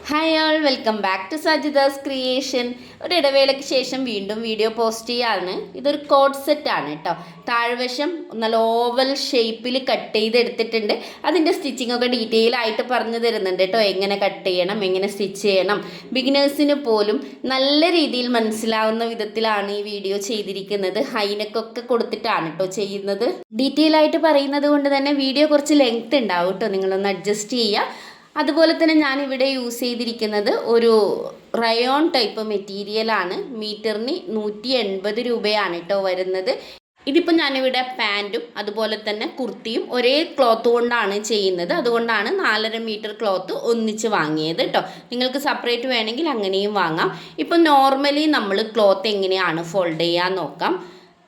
Hi all, welcome back to Sajitha's creation. ഒരു ഇടവേളയ്ക്ക് ശേഷം വീണ്ടും വീഡിയോ പോസ്റ്റ് ചെയ്യാണ്. ഇതൊരു കോഡ് സെറ്റാണ് കേട്ടോ. താഴ്വശം നല്ല ഓവൽ ഷേപ്പിൽ കട്ട് ചെയ്തെടുത്തിട്ടുണ്ട്. അതിൻ്റെ സ്റ്റിച്ചിങ് ഒക്കെ ഡീറ്റെയിൽ ആയിട്ട് പറഞ്ഞു തരുന്നുണ്ട് കേട്ടോ. എങ്ങനെ കട്ട് ചെയ്യണം, എങ്ങനെ സ്റ്റിച്ച് ചെയ്യണം, ബിഗിനേഴ്സിന് പോലും നല്ല രീതിയിൽ മനസ്സിലാവുന്ന വിധത്തിലാണ് ഈ വീഡിയോ ചെയ്തിരിക്കുന്നത്. ഹൈനെക്കൊക്കെ കൊടുത്തിട്ടാണ് കേട്ടോ ചെയ്യുന്നത്. ഡീറ്റെയിൽ ആയിട്ട് പറയുന്നത് കൊണ്ട് തന്നെ വീഡിയോ കുറച്ച് ലെങ്ത് ഉണ്ടാവും കേട്ടോ. നിങ്ങളൊന്ന് അഡ്ജസ്റ്റ് ചെയ്യുക. അതുപോലെ തന്നെ ഞാനിവിടെ യൂസ് ചെയ്തിരിക്കുന്നത് ഒരു റയോൺ ടൈപ്പ് മെറ്റീരിയലാണ്. മീറ്ററിന് 180 രൂപയാണ് കേട്ടോ വരുന്നത്. ഇതിപ്പോൾ ഞാനിവിടെ പാൻറ്റും അതുപോലെ തന്നെ കുർത്തിയും ഒരേ ക്ലോത്ത് കൊണ്ടാണ് ചെയ്യുന്നത്. അതുകൊണ്ടാണ് 4.5 മീറ്റർ ക്ലോത്ത് ഒന്നിച്ച് വാങ്ങിയത് കേട്ടോ. നിങ്ങൾക്ക് സെപ്പറേറ്റ് വേണമെങ്കിൽ അങ്ങനെയും വാങ്ങാം. ഇപ്പം നോർമലി നമ്മൾ ക്ലോത്ത് എങ്ങനെയാണ് ഫോൾഡ് ചെയ്യാൻ നോക്കാം.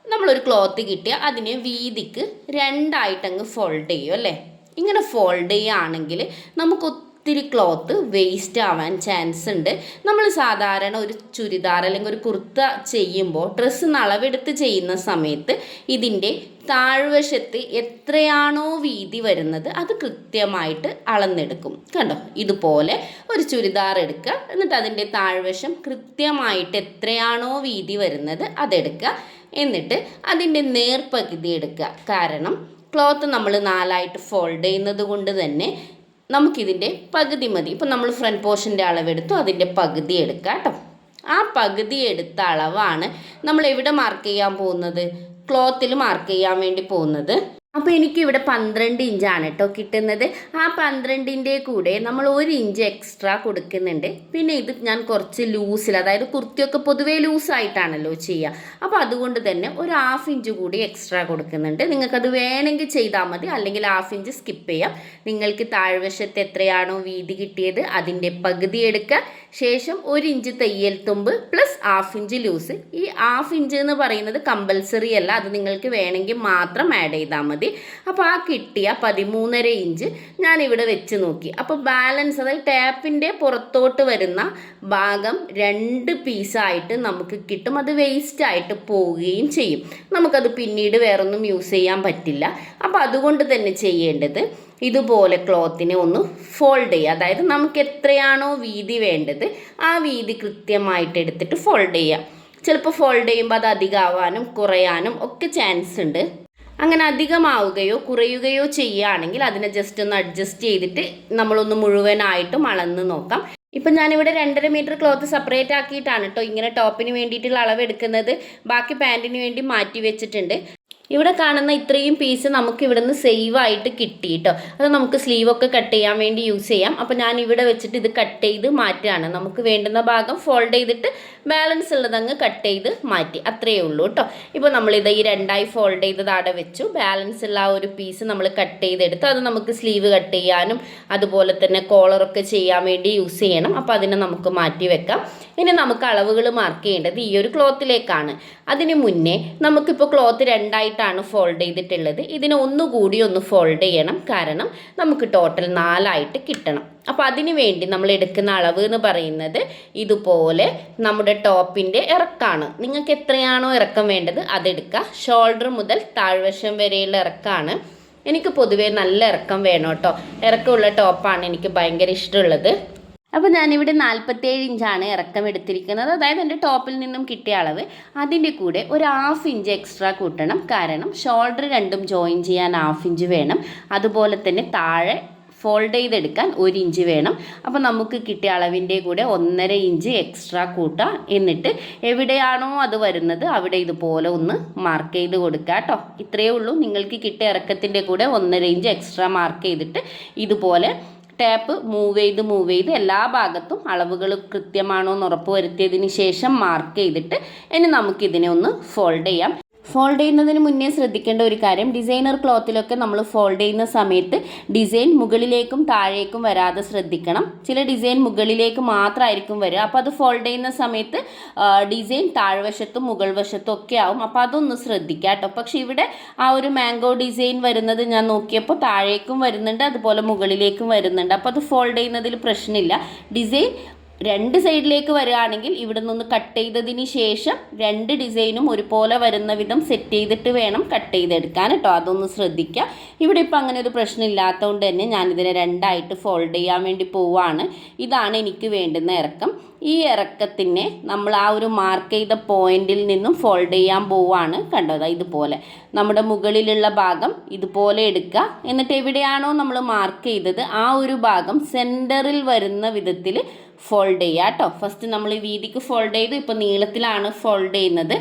നമ്മളൊരു ക്ലോത്ത് കിട്ടിയാൽ അതിനെ വീതിക്ക് രണ്ടായിട്ടങ്ങ് ഫോൾഡ് ചെയ്യും അല്ലേ. ഇങ്ങനെ ഫോൾഡ് ചെയ്യുകയാണെങ്കിൽ നമുക്ക് ഒത്തിരി ക്ലോത്ത് വേസ്റ്റ് ആവാൻ ചാൻസ് ഉണ്ട്. നമ്മൾ സാധാരണ ഒരു ചുരിദാർ അല്ലെങ്കിൽ ഒരു കുർത്ത ചെയ്യുമ്പോൾ ഡ്രസ്സ് അളവെടുത്ത് ചെയ്യുന്ന സമയത്ത് ഇതിൻ്റെ താഴ്വശത്ത് എത്രയാണോ വീതി വരുന്നത് അത് കൃത്യമായിട്ട് അളന്നെടുക്കും. കണ്ടോ, ഇതുപോലെ ഒരു ചുരിദാർ എടുക്കുക, എന്നിട്ട് അതിൻ്റെ താഴ്വശം കൃത്യമായിട്ട് എത്രയാണോ വീതി വരുന്നത് അതെടുക്കുക. എന്നിട്ട് അതിൻ്റെ നേർപകുതി എടുക്കുക. കാരണം ക്ലോത്ത് നമ്മൾ 4ആയിട്ട് ഫോൾഡ് ചെയ്യുന്നത് കൊണ്ട് തന്നെ നമുക്കിതിൻ്റെ പകുതി മതി. ഇപ്പം നമ്മൾ ഫ്രണ്ട് പോർഷൻ്റെ അളവെടുത്തു, അതിൻ്റെ പകുതി എടുക്കുക കേട്ടോ. ആ പകുതി എടുത്ത അളവാണ് നമ്മൾ എവിടെ മാർക്ക് ചെയ്യാൻ പോകുന്നത്, ക്ലോത്തിൽ മാർക്ക് ചെയ്യാൻ വേണ്ടി പോകുന്നത്. അപ്പോൾ എനിക്കിവിടെ 12 ഇഞ്ചാണ് കേട്ടോ കിട്ടുന്നത്. ആ 12ൻ്റെ കൂടെ നമ്മൾ 1 ഇഞ്ച് എക്സ്ട്രാ കൊടുക്കുന്നുണ്ട്. പിന്നെ ഇത് ഞാൻ കുറച്ച് ലൂസിൽ, അതായത് കുർത്തിയൊക്കെ പൊതുവേ ലൂസായിട്ടാണല്ലോ ചെയ്യുക, അപ്പോൾ അതുകൊണ്ട് തന്നെ ഒരു 1/2 ഇഞ്ച് കൂടി എക്സ്ട്രാ കൊടുക്കുന്നുണ്ട്. നിങ്ങൾക്കത് വേണമെങ്കിൽ ചെയ്താൽ മതി, അല്ലെങ്കിൽ 1/2 ഇഞ്ച് സ്കിപ്പ് ചെയ്യാം. നിങ്ങൾക്ക് താഴ്വശത്ത് എത്രയാണോ വീതി കിട്ടിയത് അതിൻ്റെ പകുതി എടുക്കുക. ശേഷം 1 ഇഞ്ച് തയ്യൽ തുമ്പ് പ്ലസ് 1/2 ഇഞ്ച് ലൂസ്. ഈ 1/2 ഇഞ്ച് എന്ന് പറയുന്നത് കമ്പൽസറി അല്ല, അത് നിങ്ങൾക്ക് വേണമെങ്കിൽ മാത്രം ആഡ് ചെയ്താൽ മതി. അപ്പോൾ ആ കിട്ടിയ 13.5 ഇഞ്ച് ഞാനിവിടെ വെച്ച് നോക്കി. അപ്പോൾ ബാലൻസ്, അതായത് ടാപ്പിൻ്റെ പുറത്തോട്ട് വരുന്ന ഭാഗം 2 പീസായിട്ട് നമുക്ക് കിട്ടും. അത് വേസ്റ്റായിട്ട് പോവുകയും ചെയ്യും. നമുക്കത് പിന്നീട് വേറൊന്നും യൂസ് ചെയ്യാൻ പറ്റില്ല. അപ്പോൾ അതുകൊണ്ട് തന്നെ ചെയ്യേണ്ടത് ഇതുപോലെ ക്ലോത്തിനെ ഒന്ന് ഫോൾഡ് ചെയ്യുക. അതായത് നമുക്ക് എത്രയാണോ വീതി വേണ്ടത് ആ വീതി കൃത്യമായിട്ട് എടുത്തിട്ട് ഫോൾഡ് ചെയ്യുക. ചിലപ്പോൾ ഫോൾഡ് ചെയ്യുമ്പോൾ അത് അധികമാവാനും കുറയാനും ഒക്കെ ചാൻസ് ഉണ്ട്. അങ്ങനെ അധികമാവുകയോ കുറയുകയോ ചെയ്യുകയാണെങ്കിൽ അതിനെ ജസ്റ്റ് ഒന്ന് അഡ്ജസ്റ്റ് ചെയ്തിട്ട് നമ്മളൊന്ന് മുഴുവനായിട്ടും അളന്ന് നോക്കാം. ഇപ്പം ഞാനിവിടെ 2.5 മീറ്റർ ക്ലോത്ത് സെപ്പറേറ്റ് ആക്കിയിട്ടാണ് കേട്ടോ ഇങ്ങനെ ടോപ്പിന് വേണ്ടിയിട്ടുള്ള അളവെടുക്കുന്നത്. ബാക്കി പാൻറ്റിന് വേണ്ടി മാറ്റി വെച്ചിട്ടുണ്ട്. ഇവിടെ കാണുന്ന ഇത്രയും പീസ് നമുക്ക് ഇവിടെ നിന്ന് സേവ് ആയിട്ട് കിട്ടി കേട്ടോ. അത് നമുക്ക് സ്ലീവൊക്കെ കട്ട് ചെയ്യാൻ വേണ്ടി യൂസ് ചെയ്യാം. അപ്പോൾ ഞാൻ ഇവിടെ വെച്ചിട്ട് ഇത് കട്ട് ചെയ്ത് മാറ്റുകയാണ്. നമുക്ക് വേണ്ടുന്ന ഭാഗം ഫോൾഡ് ചെയ്തിട്ട് ബാലൻസ് ഉള്ളതങ്ങ് കട്ട് ചെയ്ത് മാറ്റി, അത്രയേ ഉള്ളൂ കേട്ടോ. ഇപ്പോൾ നമ്മളിത് ഈ 2ആയി ഫോൾഡ് ചെയ്തത് അവിടെ വെച്ചു. ബാലൻസ് ഉള്ള ആ ഒരു പീസ് നമ്മൾ കട്ട് ചെയ്തെടുത്ത് അത് നമുക്ക് സ്ലീവ് കട്ട് ചെയ്യാനും അതുപോലെ തന്നെ കോളറൊക്കെ ചെയ്യാൻ വേണ്ടി യൂസ് ചെയ്യണം. അപ്പോൾ അതിനെ നമുക്ക് മാറ്റി വെക്കാം. ഇനി നമുക്ക് അളവുകൾ മാർക്ക് ചെയ്യേണ്ടത് ഈ ഒരു ക്ലോത്തിലേക്കാണ്. അതിന് മുന്നേ നമുക്കിപ്പോൾ ക്ലോത്ത് 2ആയിട്ടാണ് ഫോൾഡ് ചെയ്തിട്ടുള്ളത്. ഇതിനെ ഒന്നുകൂടി ഒന്ന് ഫോൾഡ് ചെയ്യണം, കാരണം നമുക്ക് ടോട്ടൽ 4ആയിട്ട് കിട്ടണം. അപ്പോൾ അതിന് വേണ്ടി നമ്മൾ എടുക്കുന്ന അളവ് എന്ന് പറയുന്നത് ഇതുപോലെ നമ്മുടെ ടോപ്പിൻ്റെ ഇറക്കാണ്. നിങ്ങൾക്ക് എത്രയാണോ ഇറക്കം വേണ്ടത് അതെടുക്കുക. ഷോൾഡർ മുതൽ താഴ്വശം വരെയുള്ള ഇറക്കാണ്. എനിക്ക് പൊതുവേ നല്ല ഇറക്കം വേണം കേട്ടോ. ഇറക്കമുള്ള ടോപ്പാണ് എനിക്ക് ഭയങ്കര ഇഷ്ടമുള്ളത്. അപ്പോൾ ഞാനിവിടെ 47 ഇഞ്ചാണ് ഇറക്കം എടുത്തിരിക്കുന്നത്. അതായത് എൻ്റെ ടോപ്പിൽ നിന്നും കിട്ടിയ അളവ്. അതിൻ്റെ കൂടെ ഒരു 1/2 ഇഞ്ച് എക്സ്ട്രാ കൂട്ടണം, കാരണം ഷോൾഡർ രണ്ടും ജോയിൻ ചെയ്യാൻ 1/2 ഇഞ്ച് വേണം. അതുപോലെ തന്നെ താഴെ ഫോൾഡ് ചെയ്തെടുക്കാൻ 1 ഇഞ്ച് വേണം. അപ്പോൾ നമുക്ക് കിട്ടിയ അളവിൻ്റെ കൂടെ 1.5 ഇഞ്ച് എക്സ്ട്രാ കൂട്ടാം. എന്നിട്ട് എവിടെയാണോ അത് വരുന്നത് അവിടെ ഇതുപോലെ ഒന്ന് മാർക്ക് ചെയ്ത് കൊടുക്കുക കേട്ടോ. ഇത്രയേ ഉള്ളൂ. നിങ്ങൾക്ക് കിട്ടിയ ഇറക്കത്തിൻ്റെ കൂടെ 1.5 ഇഞ്ച് എക്സ്ട്രാ മാർക്ക് ചെയ്തിട്ട് ഇതുപോലെ ടാപ്പ് മൂവ് ചെയ്ത് എല്ലാ ഭാഗത്തും അളവുകൾ കൃത്യമാണോ എന്ന് ഉറപ്പ് വരുത്തിയതിന് ശേഷം മാർക്ക് ചെയ്തിട്ട് ഇനി നമുക്കിതിനെ ഒന്ന് ഫോൾഡ് ചെയ്യാം. ഫോൾഡ് ചെയ്യുന്നതിന് മുന്നേ ശ്രദ്ധിക്കേണ്ട ഒരു കാര്യം, ഡിസൈനർ ക്ലോത്തിലൊക്കെ നമ്മൾ ഫോൾഡ് ചെയ്യുന്ന സമയത്ത് ഡിസൈൻ മുകളിലേക്കും താഴേക്കും വരാതെ ശ്രദ്ധിക്കണം. ചില ഡിസൈൻ മുകളിലേക്ക് മാത്രമായിരിക്കും വരിക. അപ്പോൾ അത് ഫോൾഡ് ചെയ്യുന്ന സമയത്ത് ഡിസൈൻ താഴ്വശത്തും മുകൾ വശത്തും ഒക്കെ ആവും. അപ്പോൾ അതൊന്ന് ശ്രദ്ധിക്കുക കേട്ടോ. പക്ഷേ ഇവിടെ ആ ഒരു മാംഗോ ഡിസൈൻ വരുന്നത് ഞാൻ നോക്കിയപ്പോൾ താഴേക്കും വരുന്നുണ്ട്, അതുപോലെ മുകളിലേക്കും വരുന്നുണ്ട്. അപ്പോൾ അത് ഫോൾഡ് ചെയ്യുന്നതിൽ പ്രശ്നമില്ല. ഡിസൈൻ രണ്ട് സൈഡിലേക്ക് വരികയാണെങ്കിൽ ഇവിടെ നിന്ന് കട്ട് ചെയ്തതിന് ശേഷം രണ്ട് ഡിസൈനും ഒരുപോലെ വരുന്ന വിധം സെറ്റ് ചെയ്തിട്ട് വേണം കട്ട് ചെയ്തെടുക്കാൻ കേട്ടോ. അതൊന്ന് ശ്രദ്ധിക്കുക. ഇവിടെ ഇപ്പോൾ അങ്ങനെ ഒരു പ്രശ്നം ഇല്ലാത്തതുകൊണ്ട് തന്നെ ഞാനിതിനെ രണ്ടായിട്ട് ഫോൾഡ് ചെയ്യാൻ വേണ്ടി പോവുകയാണ്. ഇതാണ് എനിക്ക് വേണ്ടുന്ന ഇറക്കം. ഈ ഇറക്കത്തിനെ നമ്മൾ ആ ഒരു മാർക്ക് ചെയ്ത പോയിന്റിൽ നിന്നും ഫോൾഡ് ചെയ്യാൻ പോവുകയാണ്. കണ്ടോ, ഇതുപോലെ നമ്മുടെ മുകളിലുള്ള ഭാഗം ഇതുപോലെ എടുക്കുക. എന്നിട്ട് എവിടെയാണോ നമ്മൾ മാർക്ക് ചെയ്തത് ആ ഒരു ഭാഗം സെൻറ്ററിൽ വരുന്ന വിധത്തിൽ ഫോൾഡ് ചെയ്യുക കേട്ടോ. ഫസ്റ്റ് നമ്മൾ ഈ വീതിക്ക് ഫോൾഡ് ചെയ്തു, ഇപ്പോൾ നീളത്തിലാണ് ഫോൾഡ് ചെയ്യുന്നത്.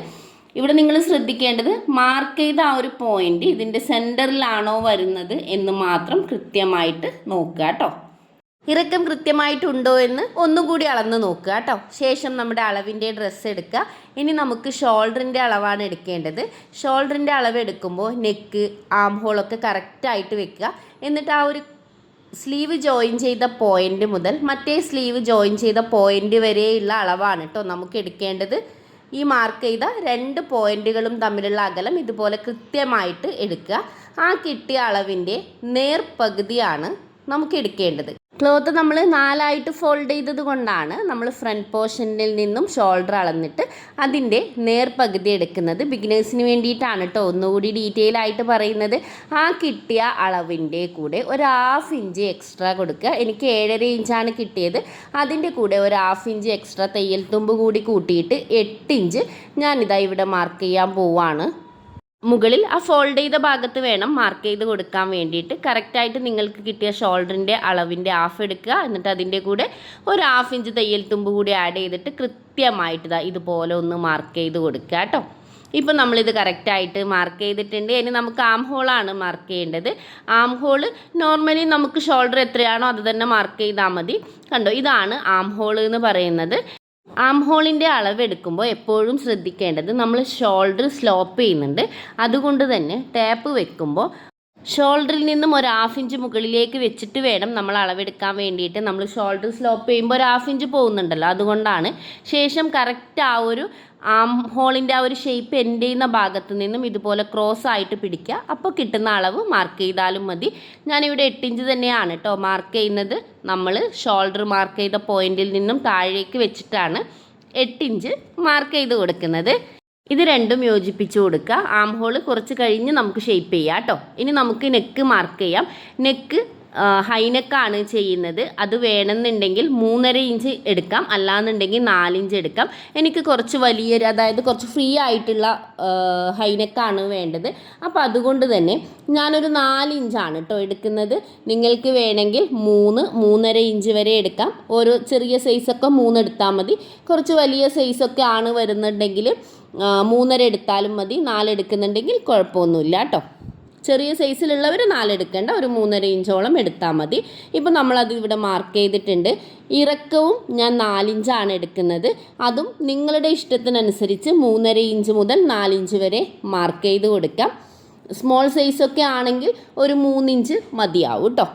ഇവിടെ നിങ്ങൾ ശ്രദ്ധിക്കേണ്ടത് മാർക്ക് ചെയ്ത ആ ഒരു പോയിന്റ് ഇതിൻ്റെ സെൻറ്ററിലാണോ വരുന്നത് എന്ന് മാത്രം കൃത്യമായിട്ട് നോക്കുക കേട്ടോ. ഇറക്കം കൃത്യമായിട്ടുണ്ടോ എന്ന് ഒന്നുകൂടി അളന്ന് നോക്കുക കേട്ടോ. ശേഷം നമ്മുടെ അളവിൻ്റെ ഡ്രസ്സ് എടുക്കുക. ഇനി നമുക്ക് ഷോൾഡറിൻ്റെ അളവാണ് എടുക്കേണ്ടത്. ഷോൾഡറിൻ്റെ അളവ് എടുക്കുമ്പോൾ നെക്ക്, ആം ഹോളൊക്കെ കറക്റ്റായിട്ട് വെക്കുക. എന്നിട്ട് ആ ഒരു സ്ലീവ് ജോയിൻ ചെയ്ത പോയിൻ്റ് മുതൽ മറ്റേ സ്ലീവ് ജോയിൻ ചെയ്ത പോയിൻ്റ് വരെയുള്ള അളവാണ് കേട്ടോ നമുക്ക് എടുക്കേണ്ടത്. ഈ മാർക്ക് ചെയ്ത രണ്ട് പോയിൻറ്റുകളും തമ്മിലുള്ള അകലം ഇതുപോലെ കൃത്യമായിട്ട് എടുക്കുക. ആ കിട്ടിയ അളവിൻ്റെ നേർപകുതിയാണ് നമുക്ക് എടുക്കേണ്ടത്. ക്ലോത്ത് നമ്മൾ 4ആയിട്ട് ഫോൾഡ് ചെയ്തത് കൊണ്ടാണ് നമ്മൾ ഫ്രണ്ട് പോർഷനിൽ നിന്നും ഷോൾഡർ അളന്നിട്ട് അതിൻ്റെ നേർപകുതി എടുക്കുന്നത്. ബിഗിനേഴ്സിന് വേണ്ടിയിട്ടാണ് കേട്ടോ ഒന്നുകൂടി ഡീറ്റെയിൽ ആയിട്ട് പറയുന്നത്. ആ കിട്ടിയ അളവിൻ്റെ കൂടെ ഒരു 1/2 ഇഞ്ച് എക്സ്ട്രാ കൊടുക്കുക. എനിക്ക് 7.5 ഇഞ്ചാണ് കിട്ടിയത്. അതിൻ്റെ കൂടെ ഒരു 1/2 ഇഞ്ച് എക്സ്ട്രാ തയ്യൽ തുമ്പ് കൂടി കൂട്ടിയിട്ട് 8 ഇഞ്ച് ഞാനിതാ ഇവിടെ മാർക്ക് ചെയ്യാൻ പോവാണ്. മുകളിൽ ആ ഫോൾഡ് ചെയ്ത ഭാഗത്ത് വേണം മാർക്ക് ചെയ്ത് കൊടുക്കാൻ വേണ്ടിയിട്ട്. കറക്റ്റായിട്ട് നിങ്ങൾക്ക് കിട്ടിയ ഷോൾഡറിൻ്റെ അളവിൻ്റെ 1/2 എടുക്കുക. എന്നിട്ട് അതിൻ്റെ കൂടെ ഒരു 1/2 ഇഞ്ച് തയ്യൽ തുമ്പ് കൂടി ആഡ് ചെയ്തിട്ട് കൃത്യമായിട്ട് ഇതുപോലെ ഒന്ന് മാർക്ക് ചെയ്ത് കൊടുക്കുക കേട്ടോ. ഇപ്പം നമ്മളിത് കറക്റ്റായിട്ട് മാർക്ക് ചെയ്തിട്ടുണ്ട്. ഇനി നമുക്ക് ആം ഹോളാണ് മാർക്ക് ചെയ്യേണ്ടത്. ആം ഹോള് നോർമലി നമുക്ക് ഷോൾഡർ എത്രയാണോ അത് തന്നെ മാർക്ക് ചെയ്താൽ മതി. കണ്ടോ, ഇതാണ് ആം ഹോൾ എന്ന് പറയുന്നത്. ആം ഹോളിൻ്റെ അളവെടുക്കുമ്പോൾ എപ്പോഴും ശ്രദ്ധിക്കേണ്ടത് നമ്മൾ ഷോൾഡർ സ്ലോപ്പ് ചെയ്യുന്നുണ്ട്. അതുകൊണ്ട് തന്നെ ടാപ്പ് വെക്കുമ്പോൾ ഷോൾഡറിൽ നിന്നും ഒരു 1/2 ഇഞ്ച് മുകളിലേക്ക് വെച്ചിട്ട് വേണം നമ്മൾ അളവെടുക്കാൻ വേണ്ടിയിട്ട്. നമ്മൾ ഷോൾഡർ സ്ലോപ്പ് ചെയ്യുമ്പോൾ ഒരു 1/2 ഇഞ്ച് പോകുന്നുണ്ടല്ലോ, അതുകൊണ്ടാണ്. ശേഷം കറക്റ്റ് ആ ഒരു ആം ഹോളിൻ്റെ ആ ഒരു ഷേപ്പ് എൻഡ് ചെയ്യുന്ന ഭാഗത്ത് നിന്നും ഇതുപോലെ ക്രോസ് ആയിട്ട് പിടിക്കുക. അപ്പോൾ കിട്ടുന്ന അളവ് മാർക്ക് ചെയ്താലും മതി. ഞാനിവിടെ 8 ഇഞ്ച് തന്നെയാണ് കേട്ടോ മാർക്ക് ചെയ്യുന്നത്. നമ്മൾ ഷോൾഡർ മാർക്ക് ചെയ്ത പോയിന്റിൽ നിന്നും താഴേക്ക് വെച്ചിട്ടാണ് 8 ഇഞ്ച് മാർക്ക് ചെയ്ത് കൊടുക്കുന്നത്. ഇത് രണ്ടും യോജിപ്പിച്ച് കൊടുക്കുക. ആം ഹോൾ കുറച്ച് കഴിഞ്ഞ് നമുക്ക് ഷേപ്പ് ചെയ്യാം കേട്ടോ. ഇനി നമുക്ക് നെക്ക് മാർക്ക് ചെയ്യാം. നെക്ക് ഹൈനെക്കാണ് ചെയ്യുന്നത്. അത് വേണമെന്നുണ്ടെങ്കിൽ 3.5 ഇഞ്ച് എടുക്കാം, അല്ലാന്നുണ്ടെങ്കിൽ 4 ഇഞ്ച് എടുക്കാം. എനിക്ക് കുറച്ച് വലിയൊരു, അതായത് കുറച്ച് ഫ്രീ ആയിട്ടുള്ള ഹൈനെക്കാണ് വേണ്ടത്. അപ്പോൾ അതുകൊണ്ട് തന്നെ ഞാനൊരു 4 ഇഞ്ചാണ് കേട്ടോ എടുക്കുന്നത്. നിങ്ങൾക്ക് വേണമെങ്കിൽ 3.5 ഇഞ്ച് വരെ എടുക്കാം. ഓരോ ചെറിയ സൈസൊക്കെ 3 എടുത്താൽ മതി. കുറച്ച് വലിയ സൈസൊക്കെ ആണ് വരുന്നുണ്ടെങ്കിൽ 3.5 എടുത്താലും മതി. 4 എടുക്കുന്നുണ്ടെങ്കിൽ കുഴപ്പമൊന്നുമില്ല കേട്ടോ. ചെറിയ സൈസിലുള്ളവർ 4 എടുക്കേണ്ട, ഒരു 3.5 ഇഞ്ചോളം എടുത്താൽ മതി. ഇപ്പോൾ നമ്മളത് ഇവിടെ മാർക്ക് ചെയ്തിട്ടുണ്ട്. ഇറക്കവും ഞാൻ 4 ഇഞ്ചാണ് എടുക്കുന്നത്. അതും നിങ്ങളുടെ ഇഷ്ടത്തിനനുസരിച്ച് 3.5 ഇഞ്ച് മുതൽ 4 ഇഞ്ച് വരെ മാർക്ക് ചെയ്ത് കൊടുക്കാം. സ്മോൾ സൈസൊക്കെ ആണെങ്കിൽ ഒരു 3 ഇഞ്ച് മതിയാവും കേട്ടോ.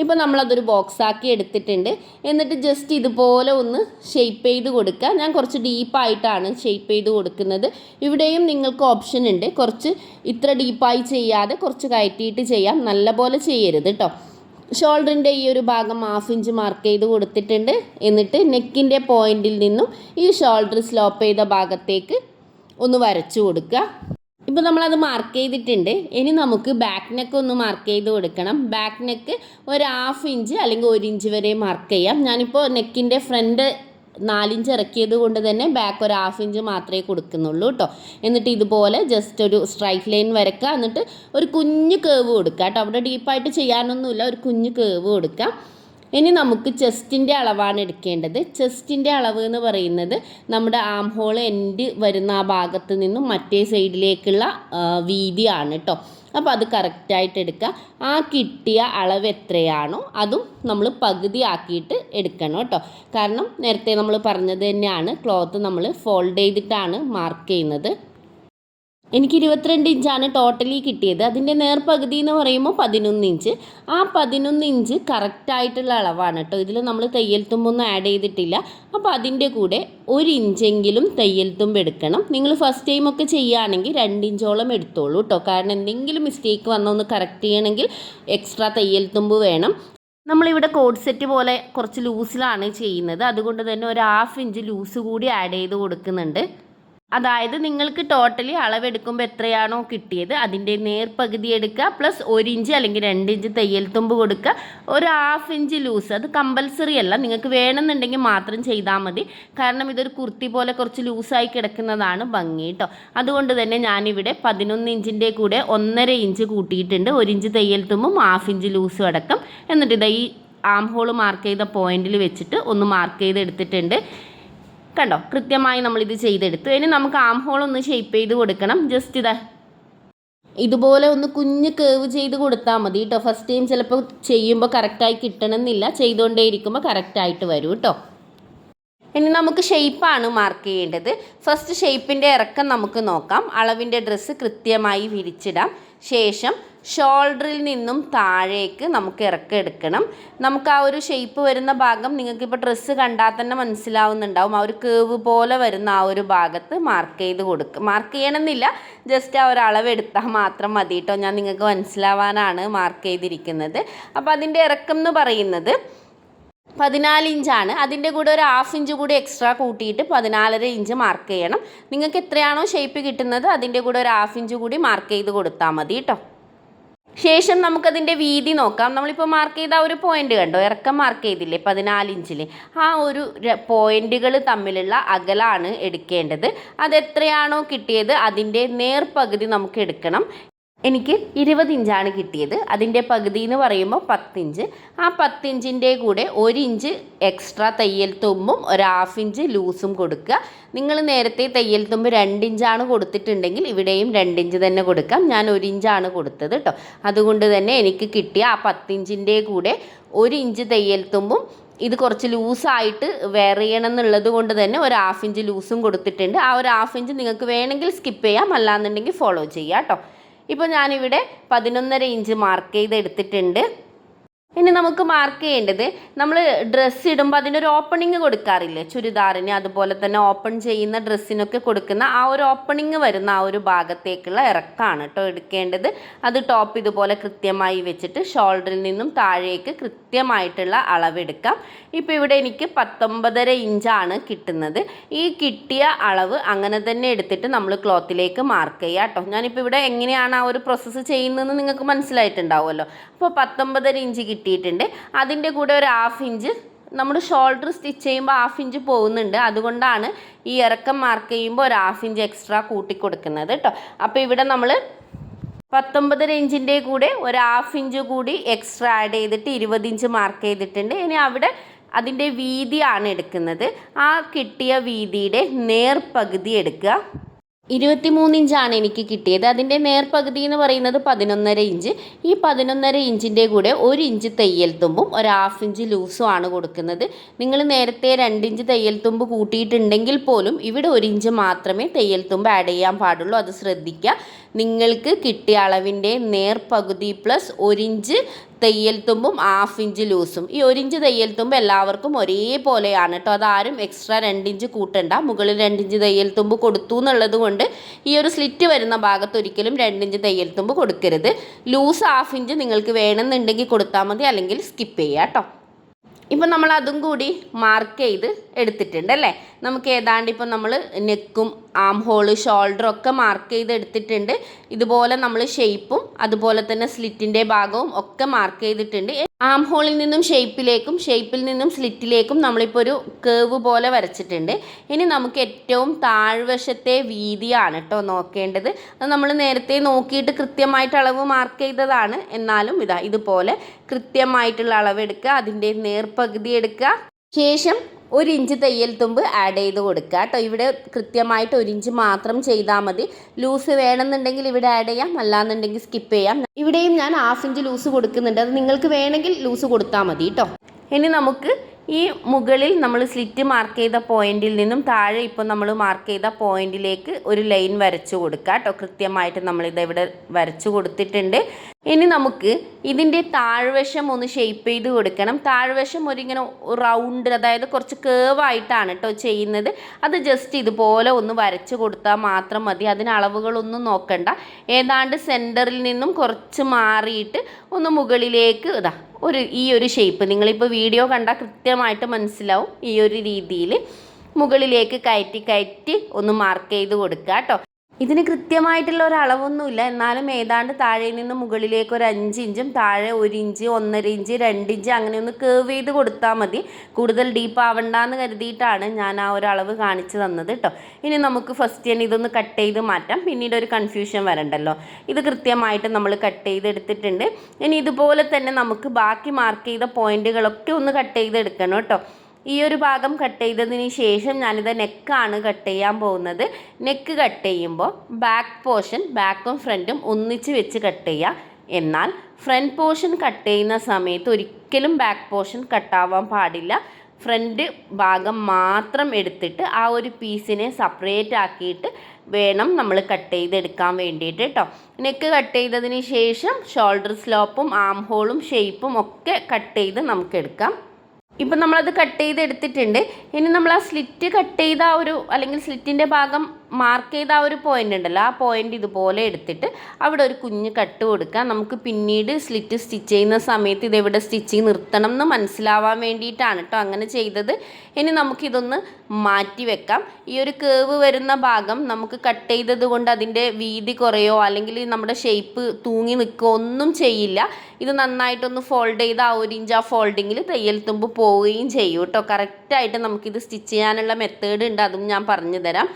ഇപ്പോൾ നമ്മളതൊരു ബോക്സാക്കി എടുത്തിട്ടുണ്ട്. എന്നിട്ട് ജസ്റ്റ് ഇതുപോലെ ഒന്ന് ഷേപ്പ് ചെയ്ത് കൊടുക്കുക. ഞാൻ കുറച്ച് ഡീപ്പായിട്ടാണ് ഷേപ്പ് ചെയ്ത് കൊടുക്കുന്നത്. ഇവിടെയും നിങ്ങൾക്ക് ഓപ്ഷൻ ഉണ്ട്. കുറച്ച് ഇത്ര ഡീപ്പായി ചെയ്യാതെ കുറച്ച് കയറ്റിയിട്ട് ചെയ്യാം. നല്ലപോലെ ചെയ്യരുത് കേട്ടോ. ഷോൾഡറിൻ്റെ ഈ ഒരു ഭാഗം 1/2 ഇഞ്ച് മാർക്ക് ചെയ്ത് കൊടുത്തിട്ടുണ്ട്. എന്നിട്ട് നെക്കിൻ്റെ പോയിന്റിൽ നിന്നും ഈ ഷോൾഡർ സ്ലോപ്പ് ചെയ്ത ഭാഗത്തേക്ക് ഒന്ന് വരച്ചു കൊടുക്കുക. ഇപ്പോൾ നമ്മളത് മാർക്ക് ചെയ്തിട്ടുണ്ട്. ഇനി നമുക്ക് ബാക്ക് നെക്ക് ഒന്ന് മാർക്ക് ചെയ്ത് കൊടുക്കണം. ബാക്ക് നെക്ക് ഒരു 1/2 ഇഞ്ച് അല്ലെങ്കിൽ 1 ഇഞ്ച് വരെ മാർക്ക് ചെയ്യാം. ഞാനിപ്പോൾ നെക്കിൻ്റെ ഫ്രണ്ട് 4 ഇഞ്ച് ഇറക്കിയത് കൊണ്ട് തന്നെ ബാക്ക് ഒരു 1/2 ഇഞ്ച് മാത്രമേ കൊടുക്കുന്നുള്ളൂ കേട്ടോ. എന്നിട്ട് ഇതുപോലെ ജസ്റ്റ് ഒരു സ്ട്രൈറ്റ് ലൈൻ വരക്കുക. എന്നിട്ട് ഒരു കുഞ്ഞ് കേവ് കൊടുക്കുക കേട്ടോ. അവിടെ ഡീപ്പായിട്ട് ചെയ്യാനൊന്നുമില്ല, ഒരു കുഞ്ഞ് കേവ് കൊടുക്കുക. ഇനി നമുക്ക് ചെസ്റ്റിൻ്റെ അളവാണ് എടുക്കേണ്ടത്. ചെസ്റ്റിൻ്റെ അളവ് എന്ന് പറയുന്നത് നമ്മുടെ ആം ഹോൾ എൻഡ് വരുന്ന ആ ഭാഗത്ത് നിന്നും മറ്റേ സൈഡിലേക്കുള്ള വീതിയാണ് കേട്ടോ. അപ്പോൾ അത് കറക്റ്റായിട്ട് എടുക്കുക. ആ കിട്ടിയ അളവ് എത്രയാണോ അതും നമ്മൾ പകുതി ആക്കിയിട്ട് എടുക്കണം കേട്ടോ. കാരണം നേരത്തെ നമ്മൾ പറഞ്ഞത് തന്നെയാണ്, ക്ലോത്ത് നമ്മൾ ഫോൾഡ് ചെയ്തിട്ടാണ് മാർക്ക് ചെയ്യുന്നത്. എനിക്ക് 22 ഇഞ്ചാണ് ടോട്ടലി കിട്ടിയത്. അതിൻ്റെ നേർപകുതി എന്ന് പറയുമ്പോൾ 11 ഇഞ്ച്. ആ 11 ഇഞ്ച് കറക്റ്റായിട്ടുള്ള അളവാണ് കേട്ടോ. ഇതിൽ നമ്മൾ തയ്യൽ തുമ്പൊന്നും ആഡ് ചെയ്തിട്ടില്ല. അപ്പോൾ അതിൻ്റെ കൂടെ 1 ഇഞ്ചെങ്കിലും തയ്യൽ തുമ്പ് എടുക്കണം. നിങ്ങൾ ഫസ്റ്റ് ടൈമൊക്കെ ചെയ്യുകയാണെങ്കിൽ 2 ഇഞ്ചോളം എടുത്തോളൂ കേട്ടോ. കാരണം എന്തെങ്കിലും മിസ്റ്റേക്ക് വന്നൊന്ന് കറക്റ്റ് ചെയ്യണമെങ്കിൽ എക്സ്ട്രാ തയ്യൽ തുമ്പ് വേണം. നമ്മളിവിടെ കോഡ് സെറ്റ് പോലെ കുറച്ച് ലൂസിലാണ് ചെയ്യുന്നത്. അതുകൊണ്ട് തന്നെ ഒരു 1/2 ഇഞ്ച് ലൂസ് കൂടി ആഡ് ചെയ്ത് കൊടുക്കുന്നുണ്ട്. അതായത് നിങ്ങൾക്ക് ടോട്ടലി അളവെടുക്കുമ്പോൾ എത്രയാണോ കിട്ടിയത് അതിൻ്റെ നേർപകുതി എടുക്കുക, പ്ലസ് 1 ഇഞ്ച് അല്ലെങ്കിൽ 2 ഇഞ്ച് തയ്യൽ തുമ്പ് കൊടുക്കുക, ഒരു 1/2 ഇഞ്ച് ലൂസ്. അത് കമ്പൽസറി അല്ല, നിങ്ങൾക്ക് വേണമെന്നുണ്ടെങ്കിൽ മാത്രം ചെയ്താൽ മതി. കാരണം ഇതൊരു കുർത്തി പോലെ കുറച്ച് ലൂസായി കിടക്കുന്നതാണ് ഭംഗി കേട്ടോ. അതുകൊണ്ട് തന്നെ ഞാനിവിടെ 11 ഇഞ്ചിൻ്റെ കൂടെ 1.5 ഇഞ്ച് കൂട്ടിയിട്ടുണ്ട്. 1 ഇഞ്ച് തയ്യൽ തുമ്പും 1/2 ഇഞ്ച് ലൂസും അടക്കം. എന്നിട്ട് ഇതാ ഈ ആം ഹോൾ മാർക്ക് ചെയ്ത പോയിന്റിൽ വെച്ചിട്ട് ഒന്ന് മാർക്ക് ചെയ്തെടുത്തിട്ടുണ്ട്. കണ്ടോ, കൃത്യമായി നമ്മളിത് ചെയ്തെടുത്തു. ഇനി നമുക്ക് ആം ഹോൾ ഒന്ന് ഷേപ്പ് ചെയ്ത് കൊടുക്കണം. ജസ്റ്റ് ഇതുപോലെ ഒന്ന് കുഞ്ഞ് കേവ് ചെയ്ത് കൊടുത്താൽ മതി കേട്ടോ. ഫസ്റ്റ് ടൈം ചിലപ്പോൾ ചെയ്യുമ്പോൾ കറക്റ്റായി കിട്ടണമെന്നില്ല, ചെയ്തുകൊണ്ടേ ഇരിക്കുമ്പോൾ കറക്റ്റായിട്ട് വരും കേട്ടോ. ഇനി നമുക്ക് ഷേപ്പാണ് മാർക്ക് ചെയ്യേണ്ടത്. ഫസ്റ്റ് ഷേപ്പിൻ്റെ ഇറക്കം നമുക്ക് നോക്കാം. അളവിൻ്റെ ഡ്രസ്സ് കൃത്യമായി വിരിച്ചിടാം. ശേഷം ഷോൾഡറിൽ നിന്നും താഴേക്ക് നമുക്ക് ഇറക്കം എടുക്കണം. നമുക്ക് ആ ഒരു ഷേപ്പ് വരുന്ന ഭാഗം നിങ്ങൾക്കിപ്പോൾ ഡ്രസ്സ് കണ്ടാൽ തന്നെ മനസ്സിലാവുന്നുണ്ടാവും. ആ ഒരു കേവ് പോലെ വരുന്ന ആ ഒരു ഭാഗത്ത് മാർക്ക് ചെയ്ത് കൊടുക്കുക. മാർക്ക് ചെയ്യണമെന്നില്ല, ജസ്റ്റ് ആ ഒരു അളവെടുത്താൽ മാത്രം മതി കേട്ടോ. ഞാൻ നിങ്ങൾക്ക് മനസ്സിലാവാനാണ് മാർക്ക് ചെയ്തിരിക്കുന്നത്. അപ്പോൾ അതിൻ്റെ ഇറക്കം എന്ന് പറയുന്നത് 14 ഇഞ്ചാണ്. അതിൻ്റെ കൂടെ ഒരു 1/2 ഇഞ്ച് കൂടി എക്സ്ട്രാ കൂട്ടിയിട്ട് 14.5 ഇഞ്ച് മാർക്ക് ചെയ്യണം. നിങ്ങൾക്ക് എത്രയാണോ ഷേപ്പ് കിട്ടുന്നത് അതിൻ്റെ കൂടെ ഒരു 1/2 ഇഞ്ച് കൂടി മാർക്ക് ചെയ്ത് കൊടുത്താൽ മതി കേട്ടോ. ശേഷം നമുക്കതിൻ്റെ വീതി നോക്കാം. നമ്മളിപ്പോൾ മാർക്ക് ചെയ്ത ഒരു പോയിന്റ് കണ്ടോ, ഇറക്കം മാർക്ക് ചെയ്തില്ലേ 14 ഇഞ്ചിൽ, ആ ഒരു പോയിന്റുകൾ തമ്മിലുള്ള അകലാണ് എടുക്കേണ്ടത്. അതെത്രയാണോ കിട്ടിയത് അതിൻ്റെ നേർപകുതി നമുക്ക് എടുക്കണം. എനിക്ക് 20 ഇഞ്ചാണ് കിട്ടിയത്. അതിൻ്റെ പകുതി എന്ന് പറയുമ്പോൾ 10 ഇഞ്ച്. ആ 10 ഇഞ്ചിൻ്റെ കൂടെ 1 ഇഞ്ച് എക്സ്ട്രാ തയ്യൽ തുമ്പും ഒരു 1/2 ഇഞ്ച് ലൂസും കൊടുക്കുക. നിങ്ങൾ നേരത്തെ തയ്യൽ തുമ്പ് 2 ഇഞ്ചാണ് കൊടുത്തിട്ടുണ്ടെങ്കിൽ ഇവിടെയും 2 ഇഞ്ച് തന്നെ കൊടുക്കാം. ഞാൻ 1 ഇഞ്ചാണ് കൊടുത്തത് കേട്ടോ. അതുകൊണ്ട് തന്നെ എനിക്ക് കിട്ടിയ ആ 10 ഇഞ്ചിൻ്റെ കൂടെ 1 ഇഞ്ച് തയ്യൽ തുമ്പും ഇത് കുറച്ച് ലൂസായിട്ട് വെയർ ചെയ്യണം എന്നുള്ളത് കൊണ്ട് തന്നെ ഒരു 1/2 ഇഞ്ച് ലൂസും കൊടുത്തിട്ടുണ്ട്. ആ ഒരു 1/2 ഇഞ്ച് നിങ്ങൾക്ക് വേണമെങ്കിൽ സ്കിപ്പ് ചെയ്യാം, അല്ലാന്നുണ്ടെങ്കിൽ ഫോളോ ചെയ്യാം കേട്ടോ. ഇപ്പോൾ ഞാനിവിടെ 11.5 ഇഞ്ച് മാർക്ക് ചെയ്ത് എടുത്തിട്ടുണ്ട്. ഇനി നമുക്ക് മാർക്ക് ചെയ്യേണ്ടത്, നമ്മൾ ഡ്രസ്സ് ഇടുമ്പോൾ അതിനൊരു ഓപ്പണിങ് കൊടുക്കാറില്ലേ ചുരിദാറിന്, അതുപോലെ തന്നെ ഓപ്പൺ ചെയ്യുന്ന ഡ്രസ്സിനൊക്കെ കൊടുക്കുന്ന ആ ഒരു ഓപ്പണിങ് വരുന്ന ആ ഒരു ഭാഗത്തേക്കുള്ള ഇറക്കാണ് കേട്ടോ എടുക്കേണ്ടത്. അത് ടോപ്പ് ഇതുപോലെ കൃത്യമായി വെച്ചിട്ട് ഷോൾഡറിൽ നിന്നും താഴേക്ക് കൃത്യമായിട്ടുള്ള അളവെടുക്കാം. ഇപ്പോൾ ഇവിടെ എനിക്ക് 19.5 ഇഞ്ചാണ് കിട്ടുന്നത്. ഈ കിട്ടിയ അളവ് അങ്ങനെ തന്നെ എടുത്തിട്ട് നമ്മൾ ക്ലോത്തിലേക്ക് മാർക്ക് ചെയ്യുക കേട്ടോ. ഞാനിപ്പോൾ ഇവിടെ എങ്ങനെയാണ് ആ ഒരു പ്രോസസ്സ് ചെയ്യുന്നതെന്ന് നിങ്ങൾക്ക് മനസ്സിലായിട്ടുണ്ടാവുമല്ലോ. അപ്പോൾ 19.5 ഇഞ്ച് കിട്ടിയിട്ടുണ്ട്. അതിൻ്റെ കൂടെ ഒരു 1/2 ഇഞ്ച് നമ്മൾ ഷോൾഡർ സ്റ്റിച്ച് ചെയ്യുമ്പോൾ 1/2 ഇഞ്ച് പോകുന്നുണ്ട്. അതുകൊണ്ടാണ് ഈ ഇറക്കം മാർക്ക് ചെയ്യുമ്പോൾ ഒരു 1/2 ഇഞ്ച് എക്സ്ട്രാ കൂട്ടിക്കൊടുക്കുന്നത് കേട്ടോ. അപ്പോൾ ഇവിടെ നമ്മൾ 19.5 ഇഞ്ചിൻ്റെ കൂടെ ഒരു 1/2 ഇഞ്ച് കൂടി എക്സ്ട്രാ ആഡ് ചെയ്തിട്ട് 20 ഇഞ്ച് മാർക്ക് ചെയ്തിട്ടുണ്ട്. ഇനി അവിടെ അതിൻ്റെ വീതിയാണ് എടുക്കുന്നത്. ആ കിട്ടിയ വീതിയുടെ നേർപകുതി എടുക്കുക. 23 ഇഞ്ചാണ് എനിക്ക് കിട്ടിയത്. അതിൻ്റെ നേർപകുതി എന്ന് പറയുന്നത് 11.5 ഇഞ്ച്. ഈ 11.5 ഇഞ്ചിൻ്റെ കൂടെ 1 ഇഞ്ച് തയ്യൽ തുമ്പും ഒരു 1/2 ഇഞ്ച് ലൂസും ആണ് കൊടുക്കുന്നത്. നിങ്ങൾ നേരത്തെ 2 ഇഞ്ച് തയ്യൽ തുമ്പ് കൂട്ടിയിട്ടുണ്ടെങ്കിൽ പോലും ഇവിടെ 1 ഇഞ്ച് മാത്രമേ തയ്യൽ തുമ്പ് ആഡ് ചെയ്യാൻ പാടുള്ളൂ. അത് ശ്രദ്ധിക്കുക. നിങ്ങൾക്ക് കിട്ടിയ അളവിൻ്റെ നേർപകുതി പ്ലസ് 1 ഇഞ്ച് തയ്യൽ തുമ്പും 1/2 ഇഞ്ച് ലൂസും. ഈ 1 ഇഞ്ച് തയ്യൽ തുമ്പ് എല്ലാവർക്കും ഒരേപോലെയാണ് കേട്ടോ. അതാരും എക്സ്ട്രാ 2 ഇഞ്ച് കൂട്ടണ്ട. മുകളിൽ 2 ഇഞ്ച് തയ്യൽ തുമ്പ് കൊടുത്തു എന്നുള്ളത് കൊണ്ട് ഈ ഒരു സ്ലിറ്റ് വരുന്ന ഭാഗത്ത് ഒരിക്കലും 2 ഇഞ്ച് തയ്യൽ തുമ്പ് കൊടുക്കരുത്. ലൂസ് 1/2 ഇഞ്ച് നിങ്ങൾക്ക് വേണമെന്നുണ്ടെങ്കിൽ കൊടുത്താൽ മതി, അല്ലെങ്കിൽ സ്കിപ്പ് ചെയ്യുക കേട്ടോ. ഇപ്പം നമ്മൾ അതും കൂടി മാർക്ക് ചെയ്ത് എടുത്തിട്ടുണ്ട് അല്ലേ. നമുക്ക് ഏതാണ്ട് ഇപ്പം നമ്മൾ നെക്കും ആം ഹോള് ഷോൾഡറൊക്കെ മാർക്ക് ചെയ്ത് എടുത്തിട്ടുണ്ട്. ഇതുപോലെ നമ്മൾ ഷേപ്പും അതുപോലെ തന്നെ സ്ലിറ്റിൻ്റെ ഭാഗവും ഒക്കെ മാർക്ക് ചെയ്തിട്ടുണ്ട്. ആം ഹോളിൽ നിന്നും ഷേപ്പിലേക്കും ഷേപ്പിൽ നിന്നും സ്ലിറ്റിലേക്കും നമ്മളിപ്പോൾ ഒരു കേവ് പോലെ വരച്ചിട്ടുണ്ട്. ഇനി നമുക്ക് ഏറ്റവും താഴ്വശത്തെ വീതിയാണ് കേട്ടോ നോക്കേണ്ടത്. അത് നമ്മൾ നേരത്തെ നോക്കിയിട്ട് കൃത്യമായിട്ട് അളവ് മാർക്ക് ചെയ്തതാണ്. എന്നാലും ഇതുപോലെ കൃത്യമായിട്ടുള്ള അളവെടുക്കുക, അതിൻ്റെ നേർപകുതി എടുക്കുക. ശേഷം 1 ഇഞ്ച് തയ്യൽ തുമ്പ് ആഡ് ചെയ്ത് കൊടുക്കുക കേട്ടോ. ഇവിടെ കൃത്യമായിട്ട് 1 ഇഞ്ച് മാത്രം ചെയ്താൽ മതി. ലൂസ് വേണമെന്നുണ്ടെങ്കിൽ ഇവിടെ ആഡ് ചെയ്യാം, അല്ലാന്നുണ്ടെങ്കിൽ സ്കിപ്പ് ചെയ്യാം. ഇവിടെയും ഞാൻ 1/2 ഇഞ്ച് ലൂസ് കൊടുക്കുന്നുണ്ട്. അത് നിങ്ങൾക്ക് വേണമെങ്കിൽ ലൂസ് കൊടുത്താൽ മതി കേട്ടോ. ഇനി നമുക്ക് ഈ മുകളിൽ നമ്മൾ സ്ലിറ്റ് മാർക്ക് ചെയ്ത പോയിന്റിൽ നിന്നും താഴെ ഇപ്പോൾ നമ്മൾ മാർക്ക് ചെയ്ത പോയിന്റിലേക്ക് ഒരു ലൈൻ വരച്ചു കൊടുക്കുക കേട്ടോ. കൃത്യമായിട്ട് നമ്മളിത് ഇവിടെ വരച്ചു കൊടുത്തിട്ടുണ്ട്. ഇനി നമുക്ക് ഇതിൻ്റെ താഴ്വശം ഒന്ന് ഷേപ്പ് ചെയ്ത് കൊടുക്കണം. താഴ്വശം ഒരിങ്ങനെ റൗണ്ട്, അതായത് കുറച്ച് കേവായിട്ടാണ് കേട്ടോ ചെയ്യുന്നത്. അത് ജസ്റ്റ് ഇതുപോലെ ഒന്ന് വരച്ചു കൊടുത്താൽ മാത്രം മതി. അതിന് അളവുകളൊന്നും നോക്കണ്ട. ഏതാണ്ട് സെൻറ്ററിൽ നിന്നും കുറച്ച് മാറിയിട്ട് ഒന്ന് മുകളിലേക്ക് ഈ ഒരു ഷേപ്പ് നിങ്ങളിപ്പോൾ വീഡിയോ കണ്ടാൽ കൃത്യമായിട്ട് മനസ്സിലാവും. ഈ ഒരു രീതിയിൽ മുകളിലേക്ക് കയറ്റി ഒന്ന് മാർക്ക് ചെയ്ത് കൊടുക്കുക കേട്ടോ. ഇതിന് കൃത്യമായിട്ടുള്ള ഒരു അളവൊന്നുമില്ല, എന്നാലും ഏതാണ്ട് താഴെ നിന്ന് മുകളിലേക്ക് ഒരു 5 ഇഞ്ചും താഴെ 1 ഇഞ്ച് 1.5 ഇഞ്ച് 2 ഇഞ്ച് അങ്ങനെ ഒന്ന് കേർവ് ചെയ്ത് കൊടുത്താൽ മതി. കൂടുതൽ ഡീപ്പ് ആവണ്ടെന്ന് കരുതിയിട്ടാണ് ഞാൻ ആ ഒരു അളവ് കാണിച്ചു തന്നത് കേട്ടോ. ഇനി നമുക്ക് ഫസ്റ്റ് തന്നെ ഇതൊന്ന് കട്ട് ചെയ്ത് മാറ്റാം, പിന്നീട് ഒരു കൺഫ്യൂഷൻ വരണ്ടല്ലോ. ഇത് കൃത്യമായിട്ട് നമ്മൾ കട്ട് ചെയ്തെടുത്തിട്ടുണ്ട്. ഇനി ഇതുപോലെ തന്നെ നമുക്ക് ബാക്കി മാർക്ക് ചെയ്ത പോയിന്റുകളൊക്കെ ഒന്ന് കട്ട് ചെയ്തെടുക്കണം കേട്ടോ. ഈ ഒരു ഭാഗം കട്ട് ചെയ്തതിന് ശേഷം ഞാനിത് നെക്കാണ് കട്ട് ചെയ്യാൻ പോകുന്നത്. നെക്ക് കട്ട് ചെയ്യുമ്പോൾ ബാക്ക് പോർഷൻ ബാക്കും ഫ്രണ്ടും ഒന്നിച്ച് വെച്ച് കട്ട് ചെയ്യുക. എന്നാൽ ഫ്രണ്ട് പോർഷൻ കട്ട് ചെയ്യുന്ന സമയത്ത് ഒരിക്കലും ബാക്ക് പോർഷൻ കട്ടാവാൻ പാടില്ല. ഫ്രണ്ട് ഭാഗം മാത്രം എടുത്തിട്ട് ആ ഒരു പീസിനെ സെപ്പറേറ്റ് ആക്കിയിട്ട് വേണം നമ്മൾ കട്ട് ചെയ്തെടുക്കാൻ വേണ്ടിയിട്ട് കേട്ടോ. നെക്ക് കട്ട് ചെയ്തതിന് ശേഷം ഷോൾഡർ സ്ലോപ്പും ആം ഹോളും ഷേപ്പും ഒക്കെ കട്ട് ചെയ്ത് നമുക്ക് എടുക്കാം. ഇപ്പം നമ്മളത് കട്ട് ചെയ്തെടുത്തിട്ടുണ്ട്. ഇനി നമ്മൾ ആ സ്ലിറ്റ് കട്ട് ചെയ്ത അല്ലെങ്കിൽ സ്ലിറ്റിൻ്റെ ഭാഗം മാർക്ക് ചെയ്ത ആ ഒരു പോയിൻ്റ് ഉണ്ടല്ലോ, ആ പോയിൻ്റ് ഇതുപോലെ എടുത്തിട്ട് അവിടെ ഒരു കുഞ്ഞ് കട്ട് കൊടുക്കുക. നമുക്ക് പിന്നീട് സ്ലിറ്റ് സ്റ്റിച്ച് ചെയ്യുന്ന സമയത്ത് ഇതെവിടെ സ്റ്റിച്ചിങ് നിർത്തണം എന്ന് മനസ്സിലാവാൻ വേണ്ടിയിട്ടാണ് കേട്ടോ അങ്ങനെ ചെയ്തത്. ഇനി നമുക്കിതൊന്ന് മാറ്റി വെക്കാം. ഈ ഒരു കേവ് വരുന്ന ഭാഗം നമുക്ക് കട്ട് ചെയ്തത് കൊണ്ട് അതിൻ്റെ വീതി കുറയോ അല്ലെങ്കിൽ നമ്മുടെ ഷേപ്പ് തൂങ്ങി നിൽക്കുകയോ ഒന്നും ചെയ്യില്ല. ഇത് നന്നായിട്ടൊന്ന് ഫോൾഡ് ചെയ്ത് ആ 1 ഇഞ്ച് ആ ഫോൾഡിങ്ങിൽ തയ്യൽ തുമ്പ് പോവുകയും ചെയ്യും കേട്ടോ. കറക്റ്റായിട്ട് നമുക്കിത് സ്റ്റിച്ച് ചെയ്യാനുള്ള മെത്തേഡ് ഉണ്ട്, അതും ഞാൻ പറഞ്ഞു തരാം.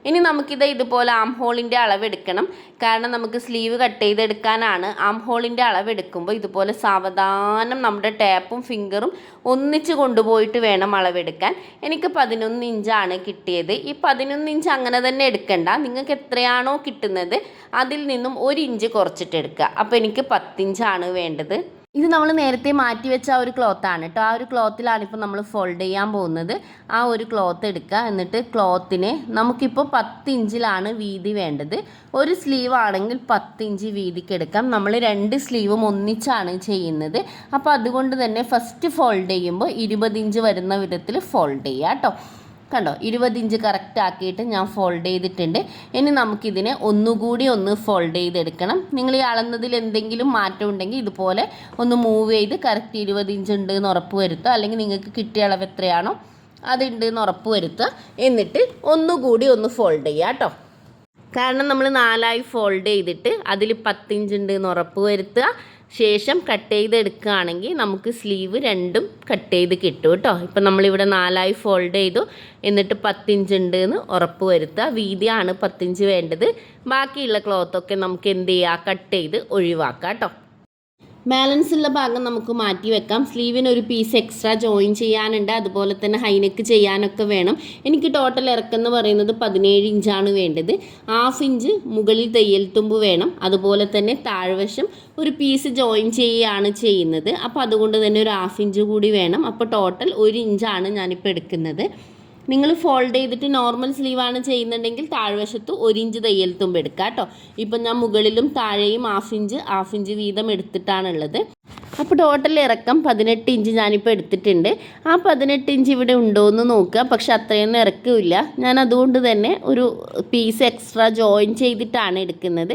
ഇനി നമുക്കിത് ഇതുപോലെ ആം ഹോളിൻ്റെ അളവെടുക്കണം. കാരണം നമുക്ക് സ്ലീവ് കട്ട് ചെയ്തെടുക്കാനാണ്. ആം ഹോളിൻ്റെ അളവെടുക്കുമ്പോൾ ഇതുപോലെ സാവധാനം നമ്മുടെ ടാപ്പും ഫിംഗറും ഒന്നിച്ച് കൊണ്ടുപോയിട്ട് വേണം അളവെടുക്കാൻ. എനിക്ക് 11 ഇഞ്ചാണ് കിട്ടിയത്. ഈ 11 ഇഞ്ച് അങ്ങനെ തന്നെ എടുക്കണ്ട, നിങ്ങൾക്ക് എത്രയാണോ കിട്ടുന്നത് അതിൽ നിന്നും 1 ഇഞ്ച് കുറച്ചിട്ട് എടുക്കുക. അപ്പോൾ എനിക്ക് 10 ഇഞ്ചാണ് വേണ്ടത്. ഇത് നമ്മൾ നേരത്തെ മാറ്റി വെച്ച ആ ഒരു ക്ലോത്താണ് കേട്ടോ. ആ ഒരു ക്ലോത്തിലാണ് ഇപ്പോൾ നമ്മൾ ഫോൾഡ് ചെയ്യാൻ പോകുന്നത്. ആ ഒരു ക്ലോത്ത് എടുക്കുക. എന്നിട്ട് ക്ലോത്തിനെ നമുക്കിപ്പോൾ 10 ഇഞ്ചിലാണ് വീതി വേണ്ടത്. ഒരു സ്ലീവ് ആണെങ്കിൽ 10 ഇഞ്ച് വീതിക്ക് എടുക്കാം. നമ്മൾ 2 സ്ലീവും ഒന്നിച്ചാണ് ചെയ്യുന്നത്. അപ്പോൾ അതുകൊണ്ട് തന്നെ ഫസ്റ്റ് ഫോൾഡ് ചെയ്യുമ്പോൾ 20 ഇഞ്ച് വരുന്ന വിധത്തിൽ ഫോൾഡ് ചെയ്യുക കേട്ടോ. കണ്ടോ, 20 ഇഞ്ച് കറക്റ്റ് ആക്കിയിട്ട് ഞാൻ ഫോൾഡ് ചെയ്തിട്ടുണ്ട്. ഇനി നമുക്കിതിനെ ഒന്നുകൂടി ഒന്ന് ഫോൾഡ് ചെയ്തെടുക്കണം. നിങ്ങൾ ഈ അളന്നതിൽ എന്തെങ്കിലും മാറ്റം ഉണ്ടെങ്കിൽ ഇതുപോലെ ഒന്ന് മൂവ് ചെയ്ത് കറക്റ്റ് 20 ഇഞ്ച് ഉണ്ട് എന്ന് ഉറപ്പ് വരുത്തുക. അല്ലെങ്കിൽ നിങ്ങൾക്ക് കിട്ടിയ അളവ് എത്രയാണോ അതുണ്ട് എന്ന് ഉറപ്പ് വരുത്തുക. എന്നിട്ട് ഒന്നുകൂടി ഒന്ന് ഫോൾഡ് ചെയ്യുക കേട്ടോ. കാരണം നമ്മൾ 4ആയി ഫോൾഡ് ചെയ്തിട്ട് അതിൽ 10 ഇഞ്ച് ഉണ്ട് എന്ന് ഉറപ്പ് വരുത്തുക. ശേഷം കട്ട് ചെയ്തെടുക്കുകയാണെങ്കിൽ നമുക്ക് സ്ലീവ് രണ്ടും കട്ട് ചെയ്ത് കിട്ടും കേട്ടോ. ഇപ്പം നമ്മളിവിടെ 4ആയി ഫോൾഡ് ചെയ്തു. എന്നിട്ട് 10 ഇഞ്ച് ഉണ്ട് എന്ന് ഉറപ്പ് വരുത്തുക. വീതിയാണ് 10 ഇഞ്ച് വേണ്ടത്. ബാക്കിയുള്ള ക്ലോത്തൊക്കെ നമുക്ക് എന്ത് ചെയ്യുക, കട്ട് ചെയ്ത് ഒഴിവാക്കാം കേട്ടോ. ബാലൻസ് ഉള്ള ഭാഗം നമുക്ക് മാറ്റി വെക്കാം. സ്ലീവിന് ഒരു പീസ് എക്സ്ട്രാ ജോയിൻ ചെയ്യാനുണ്ട്, അതുപോലെ തന്നെ ഹൈനെക്ക് ചെയ്യാനൊക്കെ വേണം. എനിക്ക് ടോട്ടൽ ഇറക്കെന്ന് പറയുന്നത് 17 ഇഞ്ചാണ് വേണ്ടത്. 1/2 ഇഞ്ച് മുകളിൽ തയ്യൽ തുമ്പ് വേണം. അതുപോലെ തന്നെ താഴ്വശം ഒരു പീസ് ജോയിൻ ചെയ്യുകയാണ് ചെയ്യുന്നത്. അപ്പോൾ അതുകൊണ്ട് തന്നെ ഒരു 1/2 ഇഞ്ച് കൂടി വേണം. അപ്പോൾ ടോട്ടൽ 1 ഇഞ്ചാണ് ഞാനിപ്പോൾ എടുക്കുന്നത്. നിങ്ങൾ ഫോൾഡ് ചെയ്തിട്ട് നോർമൽ സ്ലീവാണ് ചെയ്യുന്നുണ്ടെങ്കിൽ താഴ്വശത്ത് 1 ഇഞ്ച് തയ്യൽ തുമ്പ് എടുക്കുക കേട്ടോ. ഇപ്പം ഞാൻ മുകളിലും താഴെയും 1/2 ഇഞ്ച് വീതം എടുത്തിട്ടാണുള്ളത്. അപ്പോൾ ടോട്ടൽ ഇറക്കം 18 ഇഞ്ച് ഞാനിപ്പോൾ എടുത്തിട്ടുണ്ട്. ആ 18 ഇഞ്ച് ഇവിടെ ഉണ്ടോ എന്ന് നോക്കുക. പക്ഷെ അത്രയൊന്നും ഇറക്കില്ല. ഞാൻ അതുകൊണ്ട് തന്നെ ഒരു പീസ് എക്സ്ട്രാ ജോയിൻ ചെയ്തിട്ടാണ് എടുക്കുന്നത്.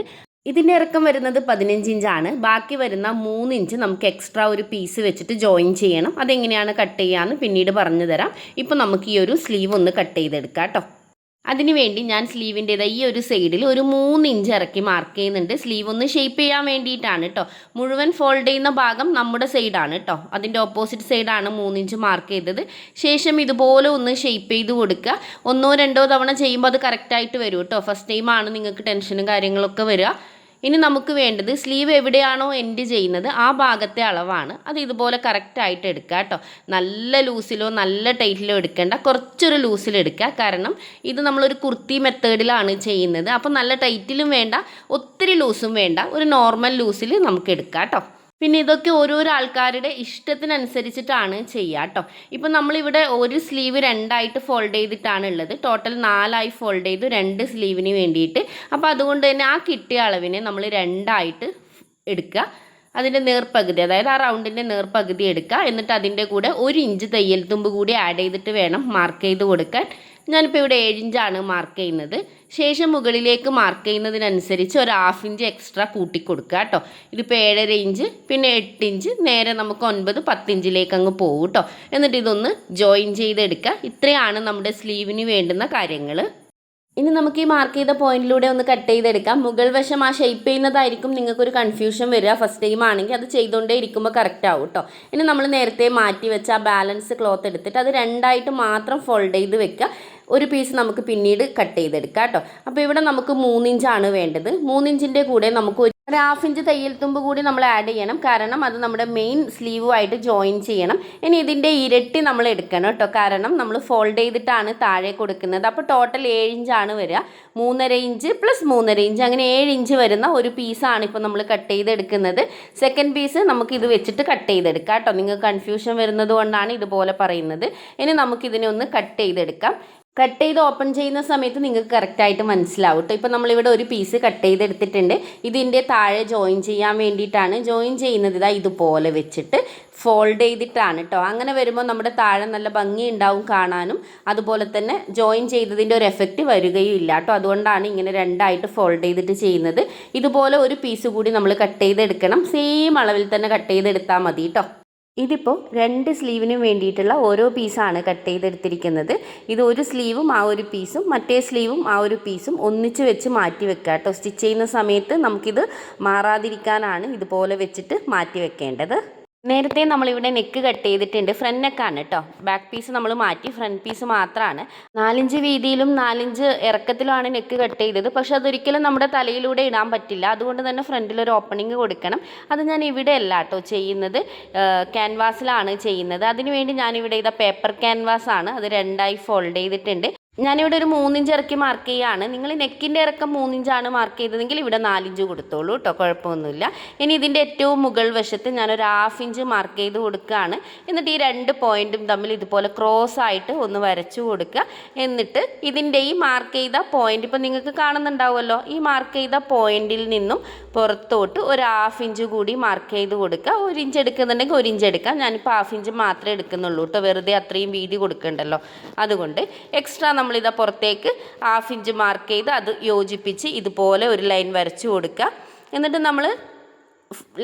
ഇതിൻ്റെ ഇറക്കം വരുന്നത് 15 ഇഞ്ചാണ്. ബാക്കി വരുന്ന 3 ഇഞ്ച് നമുക്ക് എക്സ്ട്രാ ഒരു പീസ് വെച്ചിട്ട് ജോയിൻ ചെയ്യണം. അതെങ്ങനെയാണ് കട്ട് ചെയ്യാമെന്ന് പിന്നീട് പറഞ്ഞു തരാം. ഇപ്പോൾ നമുക്ക് ഈ ഒരു സ്ലീവ് ഒന്ന് കട്ട് ചെയ്തെടുക്കാം കേട്ടോ. അതിനുവേണ്ടി ഞാൻ സ്ലീവിൻ്റേത് ഈ ഒരു സൈഡിൽ ഒരു 3 ഇഞ്ച് ഇറക്കി മാർക്ക് ചെയ്യുന്നുണ്ട്. സ്ലീവ് ഒന്ന് ഷേപ്പ് ചെയ്യാൻ വേണ്ടിയിട്ടാണ് കേട്ടോ. മുഴുവൻ ഫോൾഡ് ചെയ്യുന്ന ഭാഗം നമ്മുടെ സൈഡാണ് കേട്ടോ. അതിൻ്റെ ഓപ്പോസിറ്റ് സൈഡാണ് 3 ഇഞ്ച് മാർക്ക് ചെയ്തത്. ശേഷം ഇതുപോലെ ഒന്ന് ഷേപ്പ് ചെയ്ത് കൊടുക്കുക. 1-2 തവണ ചെയ്യുമ്പോൾ അത് കറക്റ്റായിട്ട് വരും കേട്ടോ. ഫസ്റ്റ് ടൈമാണ് നിങ്ങൾക്ക് ടെൻഷനും കാര്യങ്ങളൊക്കെ വരിക. ഇനി നമുക്ക് വേണ്ടത് സ്ലീവ് എവിടെയാണോ എൻഡ് ചെയ്യുന്നത് ആ ഭാഗത്തെ അളവാണ്. അത് ഇതുപോലെ കറക്റ്റായിട്ട് എടുക്കുക കേട്ടോ. നല്ല ലൂസിലോ നല്ല ടൈറ്റിലോ എടുക്കേണ്ട, കുറച്ചൊരു ലൂസിൽ എടുക്കുക. കാരണം ഇത് നമ്മളൊരു കുർത്തി മെത്തേഡിലാണ് ചെയ്യുന്നത്. അപ്പോൾ നല്ല ടൈറ്റിലും വേണ്ട ഒത്തിരി ലൂസും വേണ്ട, ഒരു നോർമൽ ലൂസിൽ നമുക്ക് എടുക്കാം കേട്ടോ. പിന്നെ ഇതൊക്കെ ഓരോരോ ആൾക്കാരുടെ ഇഷ്ടത്തിനനുസരിച്ചിട്ടാണ് ചെയ്യുക കേട്ടോ. ഇപ്പം നമ്മളിവിടെ ഒരു സ്ലീവ് 2ആയിട്ട് ഫോൾഡ് ചെയ്തിട്ടാണ് ഉള്ളത്. ടോട്ടൽ 4ആയി ഫോൾഡ് ചെയ്തു 2 സ്ലീവിന് വേണ്ടിയിട്ട്. അപ്പോൾ അതുകൊണ്ട് തന്നെ ആ കിട്ടിയ അളവിനെ നമ്മൾ 2ആയിട്ട് എടുക്കുക. അതിൻ്റെ നേർപകുതി, അതായത് ആ റൗണ്ടിൻ്റെ നേർപകുതി എടുക്കുക. എന്നിട്ട് അതിൻ്റെ കൂടെ 1 ഇഞ്ച് തയ്യൽ തുമ്പ് കൂടി ആഡ് ചെയ്തിട്ട് വേണം മാർക്ക് ചെയ്ത് കൊടുക്കാൻ. ഞാനിപ്പോൾ ഇവിടെ 7 ഇഞ്ചാണ് മാർക്ക് ചെയ്യുന്നത്. ശേഷം മുകളിലേക്ക് മാർക്ക് ചെയ്യുന്നതിനനുസരിച്ച് ഒരു 1/2 ഇഞ്ച് എക്സ്ട്രാ കൂട്ടി കൊടുക്കുക കേട്ടോ. ഇതിപ്പോൾ 7.5 ഇഞ്ച് പിന്നെ 8 ഇഞ്ച് നേരെ നമുക്ക് 9-10 ഇഞ്ചിലേക്ക് അങ്ങ് പോകും കേട്ടോ. എന്നിട്ട് ഇതൊന്ന് ജോയിൻ ചെയ്തെടുക്കുക. ഇത്രയാണ് നമ്മുടെ സ്ലീവിന് വേണ്ടുന്ന കാര്യങ്ങൾ. ഇനി നമുക്ക് ഈ മാർക്ക് ചെയ്ത പോയിന്റിലൂടെ ഒന്ന് കട്ട് ചെയ്തെടുക്കാം. മുകൾ വശം ആ ഷേപ്പ് ചെയ്യുന്നതായിരിക്കും നിങ്ങൾക്കൊരു കൺഫ്യൂഷൻ വരിക. ഫസ്റ്റ് ടൈം ആണെങ്കിൽ അത് ചെയ്തുകൊണ്ടേ ഇരിക്കുമ്പോൾ കറക്റ്റ് ആവും കേട്ടോ. ഇനി നമ്മൾ നേരത്തെ മാറ്റി വെച്ച ആ ബാലൻസ് ക്ലോത്ത് എടുത്തിട്ട് അത് 2ആയിട്ട് മാത്രം ഫോൾഡ് ചെയ്ത് വെക്കുക. ഒരു പീസ് നമുക്ക് പിന്നീട് കട്ട് ചെയ്തെടുക്കാം കേട്ടോ. അപ്പോൾ ഇവിടെ നമുക്ക് 3 ഇഞ്ചാണ് വേണ്ടത്. 3 ഇഞ്ചിൻ്റെ കൂടെ നമുക്ക് ഒരു 1/2 ഇഞ്ച് തയ്യൽ തുമ്പ് കൂടി നമ്മൾ ആഡ് ചെയ്യണം. കാരണം അത് നമ്മുടെ മെയിൻ സ്ലീവുമായിട്ട് ജോയിൻ ചെയ്യണം. ഇനി ഇതിൻ്റെ ഇരട്ടി നമ്മൾ എടുക്കണം കേട്ടോ. കാരണം നമ്മൾ ഫോൾഡ് ചെയ്തിട്ടാണ് താഴെ കൊടുക്കുന്നത്. അപ്പോൾ ടോട്ടൽ 7 ഇഞ്ചാണ് വരിക. 3.5 ഇഞ്ച് പ്ലസ് 3.5 ഇഞ്ച് അങ്ങനെ 7 ഇഞ്ച് വരുന്ന ഒരു പീസാണ് ഇപ്പോൾ നമ്മൾ കട്ട് ചെയ്തെടുക്കുന്നത്. സെക്കൻഡ് പീസ് നമുക്ക് ഇത് വെച്ചിട്ട് കട്ട് ചെയ്തെടുക്കാം കേട്ടോ. നിങ്ങൾക്ക് കൺഫ്യൂഷൻ വരുന്നത് കൊണ്ടാണ് ഇതുപോലെ പറയുന്നത്. ഇനി നമുക്കിതിനെ ഒന്ന് കട്ട് ചെയ്തെടുക്കാം. കട്ട് ചെയ്ത് ഓപ്പൺ ചെയ്യുന്ന സമയത്ത് നിങ്ങൾക്ക് കറക്റ്റായിട്ട് മനസ്സിലാവും കേട്ടോ. ഇപ്പോൾ നമ്മളിവിടെ ഒരു പീസ് കട്ട് ചെയ്തെടുത്തിട്ടുണ്ട്. ഇതിൻ്റെ താഴെ ജോയിൻ ചെയ്യാൻ വേണ്ടിയിട്ടാണ്. ജോയിൻ ചെയ്യുന്നത് ഇതാ ഇതുപോലെ വെച്ചിട്ട് ഫോൾഡ് ചെയ്തിട്ടാണ് കേട്ടോ. അങ്ങനെ വരുമ്പോൾ നമ്മുടെ താഴെ നല്ല ഭംഗി ഉണ്ടാവും കാണാനും. അതുപോലെ തന്നെ ജോയിൻ ചെയ്തതിൻ്റെ ഒരു എഫക്റ്റ് വരികയും ഇല്ല കേട്ടോ. അതുകൊണ്ടാണ് ഇങ്ങനെ 2ആയിട്ട് ഫോൾഡ് ചെയ്തിട്ട് ചെയ്യുന്നത്. ഇതുപോലെ ഒരു പീസ് കൂടി നമ്മൾ കട്ട് ചെയ്തെടുക്കണം. സെയിം അളവിൽ തന്നെ കട്ട് ചെയ്തെടുത്താൽ മതി കേട്ടോ. ഇതിപ്പോൾ 2 സ്ലീവിനും വേണ്ടിയിട്ടുള്ള ഓരോ പീസാണ് കട്ട് ചെയ്തെടുത്തിരിക്കുന്നത്. ഇത് ഒരു സ്ലീവും ആ ഒരു പീസും മറ്റേ സ്ലീവും ആ ഒരു പീസും ഒന്നിച്ച് വെച്ച് മാറ്റി വെക്കുക കേട്ടോ. സ്റ്റിച്ച് ചെയ്യുന്ന സമയത്ത് നമുക്കിത് മാറാതിരിക്കാനാണ് ഇതുപോലെ വെച്ചിട്ട് മാറ്റി വെക്കേണ്ടത്. നേരത്തെ നമ്മളിവിടെ നെക്ക് കട്ട് ചെയ്തിട്ടുണ്ട്. ഫ്രണ്ട് നെക്കാണ് കേട്ടോ. ബാക്ക് പീസ് നമ്മൾ മാറ്റി ഫ്രണ്ട് പീസ് മാത്രമാണ്. 4 ഇഞ്ച് വീതിയിലും 4 ഇഞ്ച് ഇറക്കത്തിലുമാണ് നെക്ക് കട്ട് ചെയ്തത്. പക്ഷെ അതൊരിക്കലും നമ്മുടെ തലയിലൂടെ ഇടാൻ പറ്റില്ല. അതുകൊണ്ട് തന്നെ ഫ്രണ്ടിലൊരു ഓപ്പണിങ് കൊടുക്കണം. അത് ഞാൻ ഇവിടെ അല്ല കേട്ടോ ചെയ്യുന്നത്, ക്യാൻവാസിലാണ് ചെയ്യുന്നത്. അതിനുവേണ്ടി ഞാനിവിടെ ഇതാ പേപ്പർ ക്യാൻവാസാണ്, അത് 2ആയി ഫോൾഡ് ചെയ്തിട്ടുണ്ട്. ഞാനിവിടെ ഒരു 3 ഇഞ്ച് ഇറക്കി മാർക്ക് ചെയ്യുകയാണ്. നിങ്ങൾ നെക്കിൻ്റെ ഇറക്കം 3 ഇഞ്ചാണ് മാർക്ക് ചെയ്തതെങ്കിൽ ഇവിടെ 4 ഇഞ്ച് കൊടുത്തോളൂ കേട്ടോ, കുഴപ്പമൊന്നുമില്ല. ഇനി ഇതിൻ്റെ ഏറ്റവും മുകൾ വശത്ത് ഞാനൊരു 1/2 ഇഞ്ച് മാർക്ക് ചെയ്ത് കൊടുക്കുകയാണ്. എന്നിട്ട് ഈ 2 പോയിൻറ്റും തമ്മിൽ ഇതുപോലെ ക്രോസ് ആയിട്ട് ഒന്ന് വരച്ചു കൊടുക്കുക. എന്നിട്ട് ഇതിൻ്റെ ഈ മാർക്ക് ചെയ്ത പോയിൻ്റ് ഇപ്പോൾ നിങ്ങൾക്ക് കാണുന്നുണ്ടാവുമല്ലോ, ഈ മാർക്ക് ചെയ്ത പോയിൻറ്റിൽ നിന്നും പുറത്തോട്ട് ഒരു 1/2 ഇഞ്ച് കൂടി മാർക്ക് ചെയ്ത് കൊടുക്കുക. 1 ഇഞ്ച് എടുക്കുന്നുണ്ടെങ്കിൽ 1 ഇഞ്ച് എടുക്കാം. ഞാനിപ്പോൾ 1/2 ഇഞ്ച് മാത്രമേ എടുക്കുന്നുള്ളൂ കേട്ടോ, വെറുതെ അത്രയും വീതി കൊടുക്കണ്ടല്ലോ. അതുകൊണ്ട് എക്സ്ട്രാ നമ്മളിതാ പുറത്തേക്ക് 1/2 ഇഞ്ച് മാർക്ക് ചെയ്ത് അത് യോജിപ്പിച്ച് ഇതുപോലെ ഒരു ലൈൻ വരച്ചു കൊടുക്കുക. എന്നിട്ട് നമ്മൾ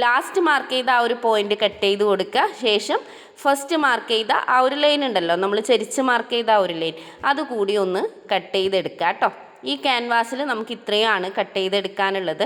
ലാസ്റ്റ് മാർക്ക് ചെയ്ത ആ ഒരു പോയിൻ്റ് കട്ട് ചെയ്ത് കൊടുക്കുക. ശേഷം ഫസ്റ്റ് മാർക്ക് ചെയ്ത ആ ഒരു ലൈൻ ഉണ്ടല്ലോ, നമ്മൾ ചരിച്ച് മാർക്ക് ചെയ്ത ആ ഒരു ലൈൻ, അതുകൂടി ഒന്ന് കട്ട് ചെയ്തെടുക്കുക കേട്ടോ. ഈ ക്യാൻവാസിൽ നമുക്ക് ഇത്രയാണ് കട്ട് ചെയ്തെടുക്കാനുള്ളത്.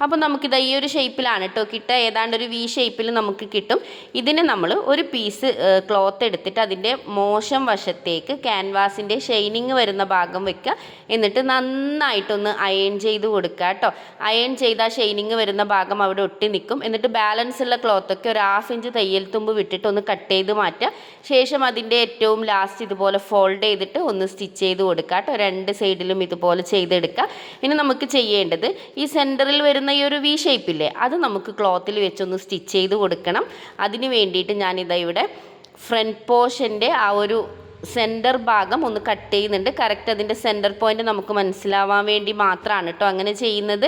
അപ്പോൾ നമുക്കിത് ഈ ഒരു ഷേപ്പിലാണ് കേട്ടോ കിട്ടുക. ഏതാണ്ട് ഒരു വി ഷേപ്പിൽ നമുക്ക് കിട്ടും. ഇതിന് നമ്മൾ ഒരു പീസ് ക്ലോത്ത് എടുത്തിട്ട് അതിൻ്റെ മോശം വശത്തേക്ക് ക്യാൻവാസിൻ്റെ ഷൈനിങ് വരുന്ന ഭാഗം വെക്കുക. എന്നിട്ട് നന്നായിട്ടൊന്ന് അയൺ ചെയ്ത് കൊടുക്കുക കേട്ടോ. അയൺ ചെയ്താൽ ഷൈനിങ് വരുന്ന ഭാഗം അവിടെ ഒട്ടി നിൽക്കും. എന്നിട്ട് ബാലൻസ് ഉള്ള ക്ലോത്തൊക്കെ ഒരു 1/2 ഇഞ്ച് തയ്യൽ തുമ്പ് വിട്ടിട്ട് ഒന്ന് കട്ട് ചെയ്ത് മാറ്റുക. ശേഷം അതിൻ്റെ ഏറ്റവും ലാസ്റ്റ് ഇതുപോലെ ഫോൾഡ് ചെയ്തിട്ട് ഒന്ന് സ്റ്റിച്ച് ചെയ്ത് കൊടുക്കുക കേട്ടോ. 2 സൈഡിലും ഇതുപോലെ ചെയ്തെടുക്കുക. ഇനി നമുക്ക് ചെയ്യേണ്ടത് ഈ സെൻറ്ററിൽ വരുന്ന ഈ ഒരു വി ഷേപ്പില്ലേ, അത് നമുക്ക് ക്ലോത്തിൽ വെച്ചൊന്ന് സ്റ്റിച്ച് ചെയ്ത് കൊടുക്കണം. അതിന് വേണ്ടിയിട്ട് ഞാനിതാ ഇവിടെ ഫ്രണ്ട് പോർഷൻ്റെ ആ ഒരു സെൻറ്റർ ഭാഗം ഒന്ന് കട്ട് ചെയ്യുന്നുണ്ട്. കറക്റ്റ് അതിൻ്റെ സെൻറ്റർ പോയിൻ്റ് നമുക്ക് മനസ്സിലാവാൻ വേണ്ടി മാത്രമാണ് കേട്ടോ അങ്ങനെ ചെയ്യുന്നത്.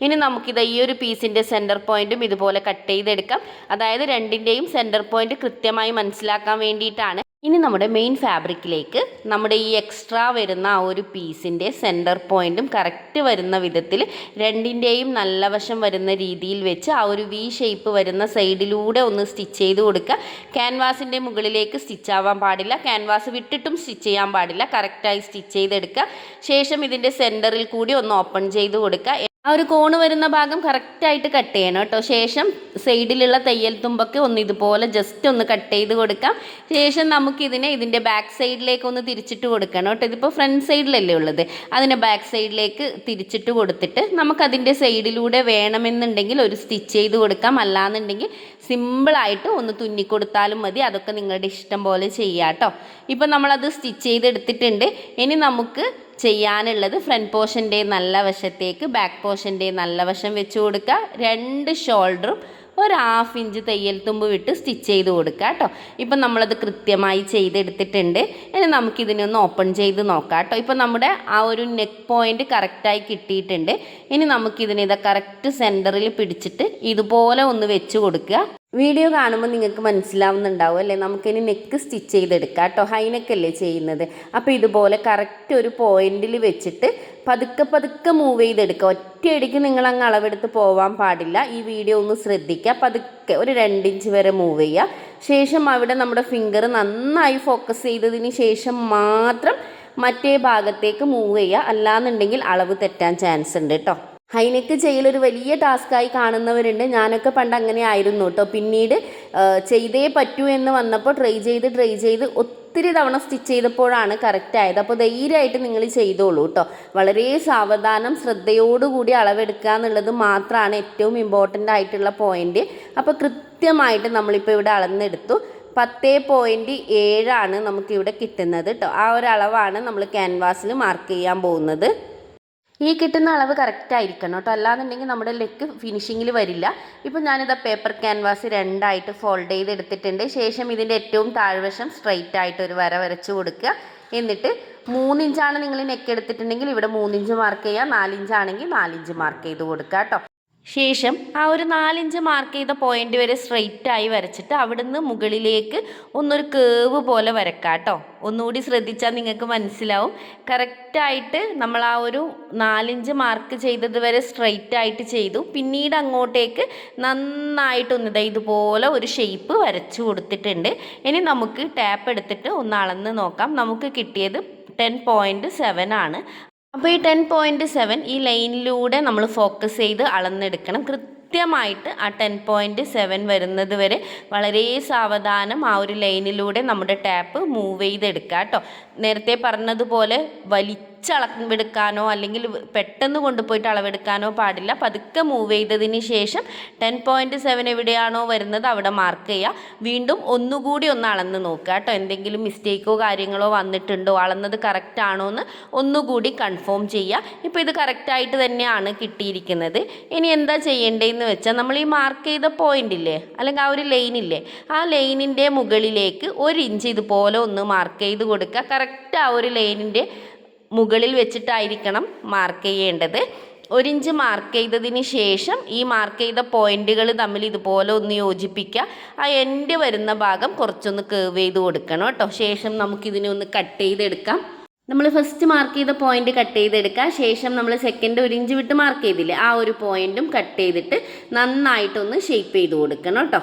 ഇനി നമുക്കിത് ഈ ഒരു പീസിൻ്റെ സെൻറ്റർ പോയിൻറ്റും ഇതുപോലെ കട്ട് ചെയ്തെടുക്കാം. അതായത് 2ൻ്റെയും സെൻറ്റർ പോയിൻ്റ് കൃത്യമായി മനസ്സിലാക്കാൻ വേണ്ടിയിട്ടാണ്. ഇനി നമ്മുടെ മെയിൻ ഫാബ്രിക്കിലേക്ക് നമ്മുടെ ഈ എക്സ്ട്രാ വരുന്ന ആ ഒരു പീസിൻ്റെ സെൻറ്റർ പോയിൻറ്റും കറക്റ്റ് വരുന്ന വിധത്തിൽ 2ൻ്റെയും നല്ല വശം വരുന്ന രീതിയിൽ വെച്ച് ആ ഒരു വി ഷേപ്പ് വരുന്ന സൈഡിലൂടെ ഒന്ന് സ്റ്റിച്ച് ചെയ്ത് കൊടുക്കുക. ക്യാൻവാസിൻ്റെ മുകളിലേക്ക് സ്റ്റിച്ച് ആവാൻ പാടില്ല, ക്യാൻവാസ് വിട്ടിട്ടും സ്റ്റിച്ച് ചെയ്യാൻ പാടില്ല. കറക്റ്റായി സ്റ്റിച്ച് ചെയ്തെടുക്കുക. ശേഷം ഇതിൻ്റെ സെൻറ്ററിൽ കൂടി ഒന്ന് ഓപ്പൺ ചെയ്ത് കൊടുക്കുക. ആ ഒരു കോണ് വരുന്ന ഭാഗം കറക്റ്റായിട്ട് കട്ട് ചെയ്യണം കേട്ടോ. ശേഷം സൈഡിലുള്ള തയ്യൽ തുമ്പൊക്കെ ഒന്ന് ഇതുപോലെ ജസ്റ്റ് ഒന്ന് കട്ട് ചെയ്ത് കൊടുക്കാം. ശേഷം നമുക്കിതിനെ ഇതിൻ്റെ ബാക്ക് സൈഡിലേക്ക് ഒന്ന് തിരിച്ചിട്ട് കൊടുക്കണം കേട്ടോ. ഇതിപ്പോൾ ഫ്രണ്ട് സൈഡിലല്ലേ ഉള്ളത്, അതിനെ ബാക്ക് സൈഡിലേക്ക് തിരിച്ചിട്ട് കൊടുത്തിട്ട് നമുക്കതിൻ്റെ സൈഡിലൂടെ വേണമെന്നുണ്ടെങ്കിൽ ഒരു സ്റ്റിച്ച് ചെയ്ത് കൊടുക്കാം. അല്ലാന്നുണ്ടെങ്കിൽ സിമ്പിളായിട്ട് ഒന്ന് തുന്നിക്കൊടുത്താലും മതി. അതൊക്കെ നിങ്ങളുടെ ഇഷ്ടം പോലെ ചെയ്യാം കേട്ടോ. ഇപ്പം നമ്മളത് സ്റ്റിച്ച് ചെയ്തെടുത്തിട്ടുണ്ട്. ഇനി നമുക്ക് ചെയ്യാനുള്ളത് ഫ്രണ്ട് പോർഷൻ്റെ നല്ല വശത്തേക്ക് ബാക്ക് പോർഷൻ്റെ നല്ല വശം വെച്ച് കൊടുക്കുക. 2 ഷോൾഡറും ഒരു 1/2 ഇഞ്ച് തയ്യൽ തുമ്പ് വിട്ട് സ്റ്റിച്ച് ചെയ്ത് കൊടുക്കുക കേട്ടോ. ഇപ്പം നമ്മളത് കൃത്യമായി ചെയ്തെടുത്തിട്ടുണ്ട്. ഇനി നമുക്കിതിനെ ഒന്ന് ഓപ്പൺ ചെയ്ത് നോക്കാം കേട്ടോ. ഇപ്പം നമ്മുടെ ആ ഒരു നെക്ക് പോയിൻ്റ് കറക്റ്റായി കിട്ടിയിട്ടുണ്ട്. ഇനി നമുക്കിതിനെ കറക്റ്റ് സെൻറ്ററിൽ പിടിച്ചിട്ട് ഇതുപോലെ ഒന്ന് വെച്ച് കൊടുക്കുക. വീഡിയോ കാണുമ്പോൾ നിങ്ങൾക്ക് മനസ്സിലാവുന്നുണ്ടാവും അല്ലേ, നമുക്കിനി നെക്ക് സ്റ്റിച്ച് ചെയ്തെടുക്കാം കേട്ടോ. ഹൈനെക്കല്ലേ ചെയ്യുന്നത്. അപ്പോൾ ഇതുപോലെ കറക്റ്റ് ഒരു പോയിന്റിൽ വെച്ചിട്ട് പതുക്കെ പതുക്കെ മൂവ് ചെയ്തെടുക്കുക. ഒറ്റയടിക്ക് നിങ്ങൾ അങ്ങ് അളവെടുത്ത് പോവാൻ പാടില്ല. ഈ വീഡിയോ ഒന്ന് ശ്രദ്ധിക്കുക. പതുക്കെ ഒരു 2 ഇഞ്ച് വരെ മൂവ് ചെയ്യുക. ശേഷം അവിടെ നമ്മുടെ ഫിംഗർ നന്നായി ഫോക്കസ് ചെയ്തതിന് ശേഷം മാത്രം മറ്റേ ഭാഗത്തേക്ക് മൂവ് ചെയ്യുക. അല്ലാന്നുണ്ടെങ്കിൽ അളവ് തെറ്റാൻ ചാൻസ് ഉണ്ട് കേട്ടോ. ഹൈനെക്ക് ചെയ്യലൊരു വലിയ ടാസ്ക്കായി കാണുന്നവരുണ്ട്. ഞാനൊക്കെ പണ്ട് അങ്ങനെ ആയിരുന്നു കേട്ടോ. പിന്നീട് ചെയ്തേ പറ്റൂ എന്ന് വന്നപ്പോൾ ട്രൈ ചെയ്ത് ഒത്തിരി തവണ സ്റ്റിച്ച് ചെയ്തപ്പോഴാണ് കറക്റ്റ് ആയത്. അപ്പോൾ ധൈര്യമായിട്ട് നിങ്ങൾ ചെയ്തോളൂ കേട്ടോ. വളരെ സാവധാനം ശ്രദ്ധയോടുകൂടി അളവെടുക്കുക എന്നുള്ളത് മാത്രമാണ് ഏറ്റവും ഇമ്പോർട്ടൻ്റ് ആയിട്ടുള്ള പോയിന്റ്. അപ്പോൾ കൃത്യമായിട്ട് നമ്മളിപ്പോൾ ഇവിടെ അളന്നെടുത്തു. 10.7 നമുക്കിവിടെ കിട്ടുന്നത് കേട്ടോ. ആ ഒരു അളവാണ് നമ്മൾ ക്യാൻവാസിൽ മാർക്ക് ചെയ്യാൻ പോകുന്നത്. ഈ കിട്ടുന്ന അളവ് കറക്റ്റ് ആയിരിക്കണം കേട്ടോ. അല്ലാന്നുണ്ടെങ്കിൽ നമ്മുടെ ലെക്ക് ഫിനിഷിങ്ങിൽ വരില്ല. ഇപ്പം ഞാനിത് പേപ്പർ ക്യാൻവാസ് 2ആയിട്ട് ഫോൾഡ് ചെയ്തെടുത്തിട്ടുണ്ട്. ശേഷം ഇതിൻ്റെ ഏറ്റവും താഴ്വശം സ്ട്രെയിറ്റ് ആയിട്ട് ഒരു വര വരച്ച് കൊടുക്കുക. എന്നിട്ട് 3 ഇഞ്ചാണ് നിങ്ങൾ നെക്ക് എടുത്തിട്ടുണ്ടെങ്കിൽ ഇവിടെ 3 ഇഞ്ച് മാർക്ക് ചെയ്യുക. 4 ഇഞ്ചാണെങ്കിൽ 4 ഇഞ്ച് മാർക്ക് ചെയ്ത് കൊടുക്കുക കേട്ടോ. ശേഷം ആ ഒരു 4 ഇഞ്ച് മാർക്ക് ചെയ്ത പോയിന്റ് വരെ സ്ട്രെയിറ്റ് ആയി വരച്ചിട്ട് അവിടുന്ന് മുകളിലേക്ക് ഒന്നൊരു കേവ് പോലെ വരക്കാം കേട്ടോ. ഒന്നുകൂടി ശ്രദ്ധിച്ചാൽ നിങ്ങൾക്ക് മനസ്സിലാവും. കറക്റ്റായിട്ട് നമ്മൾ ആ ഒരു 4 ഇഞ്ച് മാർക്ക് ചെയ്തത് വരെ സ്ട്രെയിറ്റ് ആയിട്ട് ചെയ്തു. പിന്നീട് അങ്ങോട്ടേക്ക് നന്നായിട്ടൊന്ന് ഇതുപോലെ ഒരു ഷേപ്പ് വരച്ചു കൊടുത്തിട്ടുണ്ട്. ഇനി നമുക്ക് ടാപ്പ് എടുത്തിട്ട് ഒന്ന് അളന്ന് നോക്കാം. നമുക്ക് കിട്ടിയത് 10.7 ആണ്. അപ്പോൾ ഈ 10.7 ഈ ലൈനിലൂടെ നമ്മൾ ഫോക്കസ് ചെയ്ത് അളന്നെടുക്കണം. കൃത്യമായിട്ട് ആ 10.7 വരുന്നത് വരെ വളരെ സാവധാനം ആ ഒരു ലൈനിലൂടെ നമ്മുടെ ടാപ്പ് മൂവ് ചെയ്തെടുക്കുക കേട്ടോ. നേരത്തെ പറഞ്ഞതുപോലെ അളവെടുക്കാനോ അല്ലെങ്കിൽ പെട്ടെന്ന് കൊണ്ടുപോയിട്ട് അളവെടുക്കാനോ പാടില്ല. പതുക്കെ മൂവ് ചെയ്തതിന് ശേഷം 10.7 എവിടെയാണോ വരുന്നത് അവിടെ മാർക്ക് ചെയ്യുക. വീണ്ടും ഒന്നുകൂടി ഒന്ന് അളന്ന് നോക്കുക കേട്ടോ. എന്തെങ്കിലും മിസ്റ്റേക്കോ കാര്യങ്ങളോ വന്നിട്ടുണ്ടോ, അളന്നത് കറക്റ്റ് ആണോ എന്ന് ഒന്നുകൂടി കൺഫേം ചെയ്യുക. ഇപ്പോൾ ഇത് കറക്റ്റായിട്ട് തന്നെയാണ് കിട്ടിയിരിക്കുന്നത്. ഇനി എന്താ ചെയ്യേണ്ടതെന്ന് വെച്ചാൽ നമ്മൾ ഈ മാർക്ക് ചെയ്ത പോയിന്റ് ഇല്ലേ, അല്ലെങ്കിൽ ആ ഒരു ലൈനില്ലേ, ആ ലൈനിൻ്റെ മുകളിലേക്ക് 1 ഇഞ്ച് ഇതുപോലെ ഒന്ന് മാർക്ക് ചെയ്ത് കൊടുക്കുക. കറക്റ്റ് ആ ഒരു ലൈനിൻ്റെ മുകളിൽ വെച്ചിട്ടായിരിക്കണം മാർക്ക് ചെയ്യേണ്ടത്. 1 ഇഞ്ച് മാർക്ക് ചെയ്തതിന് ശേഷം ഈ മാർക്ക് ചെയ്ത പോയിന്റുകൾ തമ്മിൽ ഇതുപോലെ ഒന്ന് യോജിപ്പിക്കുക. ആ എൻഡ് വരുന്ന ഭാഗം കുറച്ചൊന്ന് കേർവ് ചെയ്ത് കൊടുക്കണം കേട്ടോ. ശേഷം നമുക്കിതിനെ ഒന്ന് കട്ട് ചെയ്തെടുക്കാം. നമ്മൾ ഫസ്റ്റ് മാർക്ക് ചെയ്ത പോയിന്റ് കട്ട് ചെയ്തെടുക്കുക. ശേഷം നമ്മൾ സെക്കൻഡ് 1 ഇഞ്ച് വിട്ട് മാർക്ക് ചെയ്തില്ലേ, ആ ഒരു പോയിന്റും കട്ട് ചെയ്തിട്ട് നന്നായിട്ടൊന്ന് ഷേപ്പ് ചെയ്ത് കൊടുക്കണം കേട്ടോ.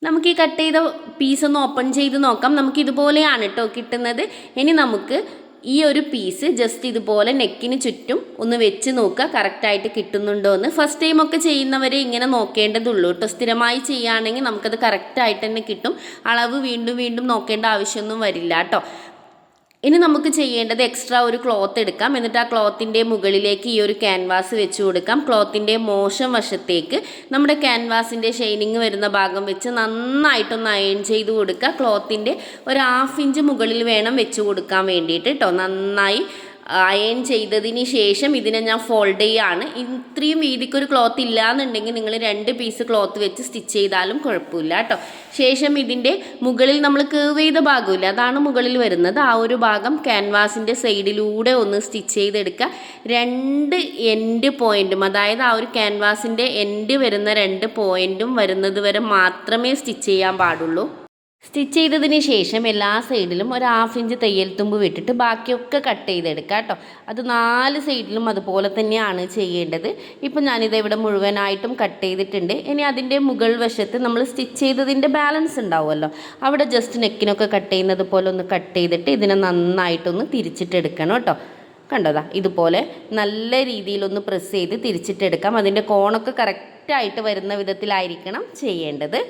നമുക്ക് ഈ കട്ട് ചെയ്ത പീസ് ഒന്ന് ഓപ്പൺ ചെയ്ത് നോക്കാം. നമുക്ക് ഇതുപോലെയാണ് കേട്ടോ കിട്ടുന്നത്. ഇനി നമുക്ക് ഈ ഒരു പീസ് ജസ്റ്റ് ഇതുപോലെ നെക്കിന് ചുറ്റും ഒന്ന് വെച്ച് നോക്കുക കറക്റ്റായിട്ട് കിട്ടുന്നുണ്ടോ എന്ന്. ഫസ്റ്റ് ടൈം ഒക്കെ ചെയ്യുന്നവരെ ഇങ്ങനെ നോക്കേണ്ടതുള്ളൂ കേട്ടോ. സ്ഥിരമായി ചെയ്യുകയാണെങ്കിൽ നമുക്കത് കറക്റ്റായിട്ട് തന്നെ കിട്ടും. അളവ് വീണ്ടും വീണ്ടും നോക്കേണ്ട ആവശ്യമൊന്നും വരില്ല കേട്ടോ. ഇനി നമുക്ക് ചെയ്യേണ്ടത് എക്സ്ട്രാ ഒരു ക്ലോത്ത് എടുക്കാം. എന്നിട്ട് ആ ക്ലോത്തിൻ്റെ മുകളിലേക്ക് ഈ ഒരു ക്യാൻവാസ് വെച്ച് കൊടുക്കാം. ക്ലോത്തിൻ്റെ മോശം വശത്തേക്ക് നമ്മുടെ ക്യാൻവാസിൻ്റെ ഷൈനിങ് വരുന്ന ഭാഗം വെച്ച് നന്നായിട്ടൊന്ന് അയൺ ചെയ്ത് കൊടുക്കുക. ക്ലോത്തിൻ്റെ ഒരു 1/2 ഇഞ്ച് മുകളിൽ വേണം വെച്ച് കൊടുക്കാൻ വേണ്ടിയിട്ട് കേട്ടോ. നന്നായി അയൺ ചെയ്തതിന് ശേഷം ഇതിനെ ഞാൻ ഫോൾഡ് ചെയ്യുകയാണ്. ഇത്രയും വീതിക്കൊരു ക്ലോത്ത് ഇല്ലയെന്നുണ്ടെങ്കിൽ നിങ്ങൾ 2 പീസ് ക്ലോത്ത് വെച്ച് സ്റ്റിച്ച് ചെയ്താലും കുഴപ്പമില്ല കേട്ടോ. ശേഷം ഇതിൻ്റെ മുകളിൽ നമ്മൾ കേർവ് ചെയ്ത ഭാഗമില്ല, അതാണ് മുകളിൽ വരുന്നത്. ആ ഒരു ഭാഗം ക്യാൻവാസിൻ്റെ സൈഡിലൂടെ ഒന്ന് സ്റ്റിച്ച് ചെയ്തെടുക്കുക. 2 എൻഡ് പോയിൻറ്റും, അതായത് ആ ഒരു ക്യാൻവാസിൻ്റെ എൻഡ് വരുന്ന 2 പോയിൻറ്റും വരുന്നത് വരെ മാത്രമേ സ്റ്റിച്ച് ചെയ്യാൻ പാടുള്ളൂ. സ്റ്റിച്ച് ചെയ്തതിന് ശേഷം എല്ലാ സൈഡിലും ഒരു 1/2 ഇഞ്ച് തയ്യൽ തുമ്പ് വിട്ടിട്ട് ബാക്കിയൊക്കെ കട്ട് ചെയ്തെടുക്കുക കേട്ടോ. അത് 4 സൈഡിലും അതുപോലെ തന്നെയാണ് ചെയ്യേണ്ടത്. ഇപ്പം ഞാനിത് ഇവിടെ മുഴുവനായിട്ടും കട്ട് ചെയ്തിട്ടുണ്ട്. ഇനി അതിൻ്റെ മുകൾ വശത്ത് നമ്മൾ സ്റ്റിച്ച് ചെയ്തതിൻ്റെ ബാലൻസ് ഉണ്ടാവുമല്ലോ, അവിടെ ജസ്റ്റ് നെക്കിനൊക്കെ കട്ട് ചെയ്യുന്നത് പോലെ ഒന്ന് കട്ട് ചെയ്തിട്ട് ഇതിനെ നന്നായിട്ടൊന്ന് തിരിച്ചിട്ടെടുക്കണം കേട്ടോ. കണ്ടതാ, ഇതുപോലെ നല്ല രീതിയിലൊന്ന് പ്രസ് ചെയ്ത് തിരിച്ചിട്ടെടുക്കാം. അതിൻ്റെ കോണൊക്കെ കറക്റ്റായിട്ട് വരുന്ന വിധത്തിലായിരിക്കണം ചെയ്യേണ്ടത്.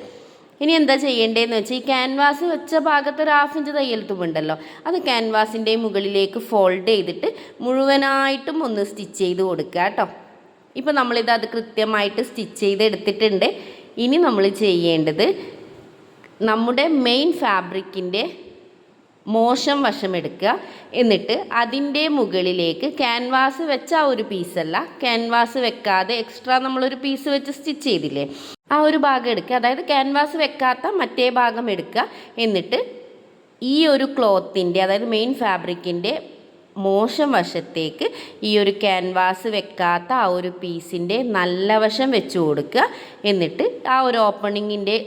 ഇനി എന്താ ചെയ്യേണ്ടതെന്ന് വെച്ചാൽ ഈ ക്യാൻവാസ് വെച്ച ഭാഗത്ത് ഒരു 1/2 ഇഞ്ച് തയ്യൽ തുമ്പുണ്ടല്ലോ, അത് ക്യാൻവാസിൻ്റെ മുകളിലേക്ക് ഫോൾഡ് ചെയ്തിട്ട് മുഴുവനായിട്ടും ഒന്ന് സ്റ്റിച്ച് ചെയ്ത് കൊടുക്കുക കേട്ടോ. ഇപ്പോൾ അത് കൃത്യമായിട്ട് സ്റ്റിച്ച് ചെയ്തെടുത്തിട്ടുണ്ട്. ഇനി നമ്മൾ ചെയ്യേണ്ടത് നമ്മുടെ മെയിൻ ഫാബ്രിക്കിൻ്റെ മോശം വശം എടുക്കുക. എന്നിട്ട് അതിൻ്റെ മുകളിലേക്ക് ക്യാൻവാസ് വെച്ച ആ ഒരു പീസല്ല, ക്യാൻവാസ് വെക്കാതെ എക്സ്ട്രാ നമ്മളൊരു പീസ് വെച്ച് സ്റ്റിച്ച് ചെയ്തില്ലേ, ആ ഒരു ഭാഗം എടുക്കുക. അതായത് ക്യാൻവാസ് വെക്കാത്ത മറ്റേ ഭാഗം എടുക്കുക. എന്നിട്ട് ഈ ഒരു ക്ലോത്തിൻ്റെ, അതായത് മെയിൻ ഫാബ്രിക്കിൻ്റെ മോശം വശത്തേക്ക് ഈ ഒരു ക്യാൻവാസ് വെക്കാത്ത ആ ഒരു പീസിൻ്റെ നല്ല വശം വെച്ച് കൊടുക്കുക. എന്നിട്ട് ആ ഒരു ഓപ്പണിങ്ങിൻ്റെ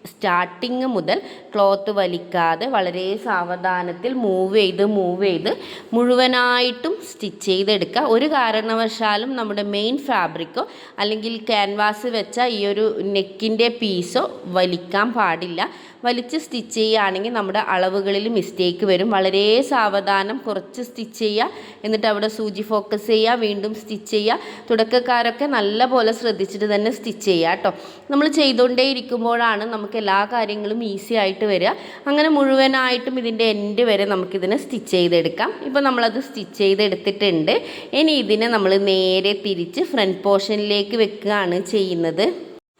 സ്റ്റാർട്ടിങ് മുതൽ ക്ലോത്ത് വലിക്കാതെ വളരെ സാവധാനത്തിൽ മൂവ് ചെയ്ത് മുഴുവനായിട്ടും സ്റ്റിച്ച് ചെയ്തെടുക്കുക. ഒരു കാരണവശാലും നമ്മുടെ മെയിൻ ഫാബ്രിക്കോ അല്ലെങ്കിൽ ക്യാൻവാസ് വെച്ച ഈ ഒരു നെക്കിൻ്റെ പീസോ വലിക്കാൻ പാടില്ല. വലിച്ച് സ്റ്റിച്ച് ചെയ്യുകയാണെങ്കിൽ നമ്മുടെ അളവുകളിൽ മിസ്റ്റേക്ക് വരും. വളരെ സാവധാനം കുറച്ച് സ്റ്റിച്ച് ചെയ്യുക, എന്നിട്ട് അവിടെ സൂചി ഫോക്കസ് ചെയ്യുക, വീണ്ടും സ്റ്റിച്ച് ചെയ്യുക. തുടക്കക്കാരൊക്കെ നല്ല പോലെ ശ്രദ്ധിച്ചിട്ട് തന്നെ സ്റ്റിച്ച് ചെയ്യുക കേട്ടോ. നമ്മൾ ചെയ്തുകൊണ്ടേ ഇരിക്കുമ്പോഴാണ് നമുക്ക് എല്ലാ കാര്യങ്ങളും ഈസി ആയിട്ട് വരിക. അങ്ങനെ മുഴുവനായിട്ടും ഇതിൻ്റെ എൻഡ് വരെ നമുക്കിതിനെ സ്റ്റിച്ച് ചെയ്തെടുക്കാം. ഇപ്പോൾ നമ്മളത് സ്റ്റിച്ച് ചെയ്തെടുത്തിട്ടുണ്ട്. ഇനി ഇതിനെ നമ്മൾ നേരെ തിരിച്ച് ഫ്രണ്ട് പോർഷനിലേക്ക് വെക്കുകയാണ് ചെയ്യുന്നത്.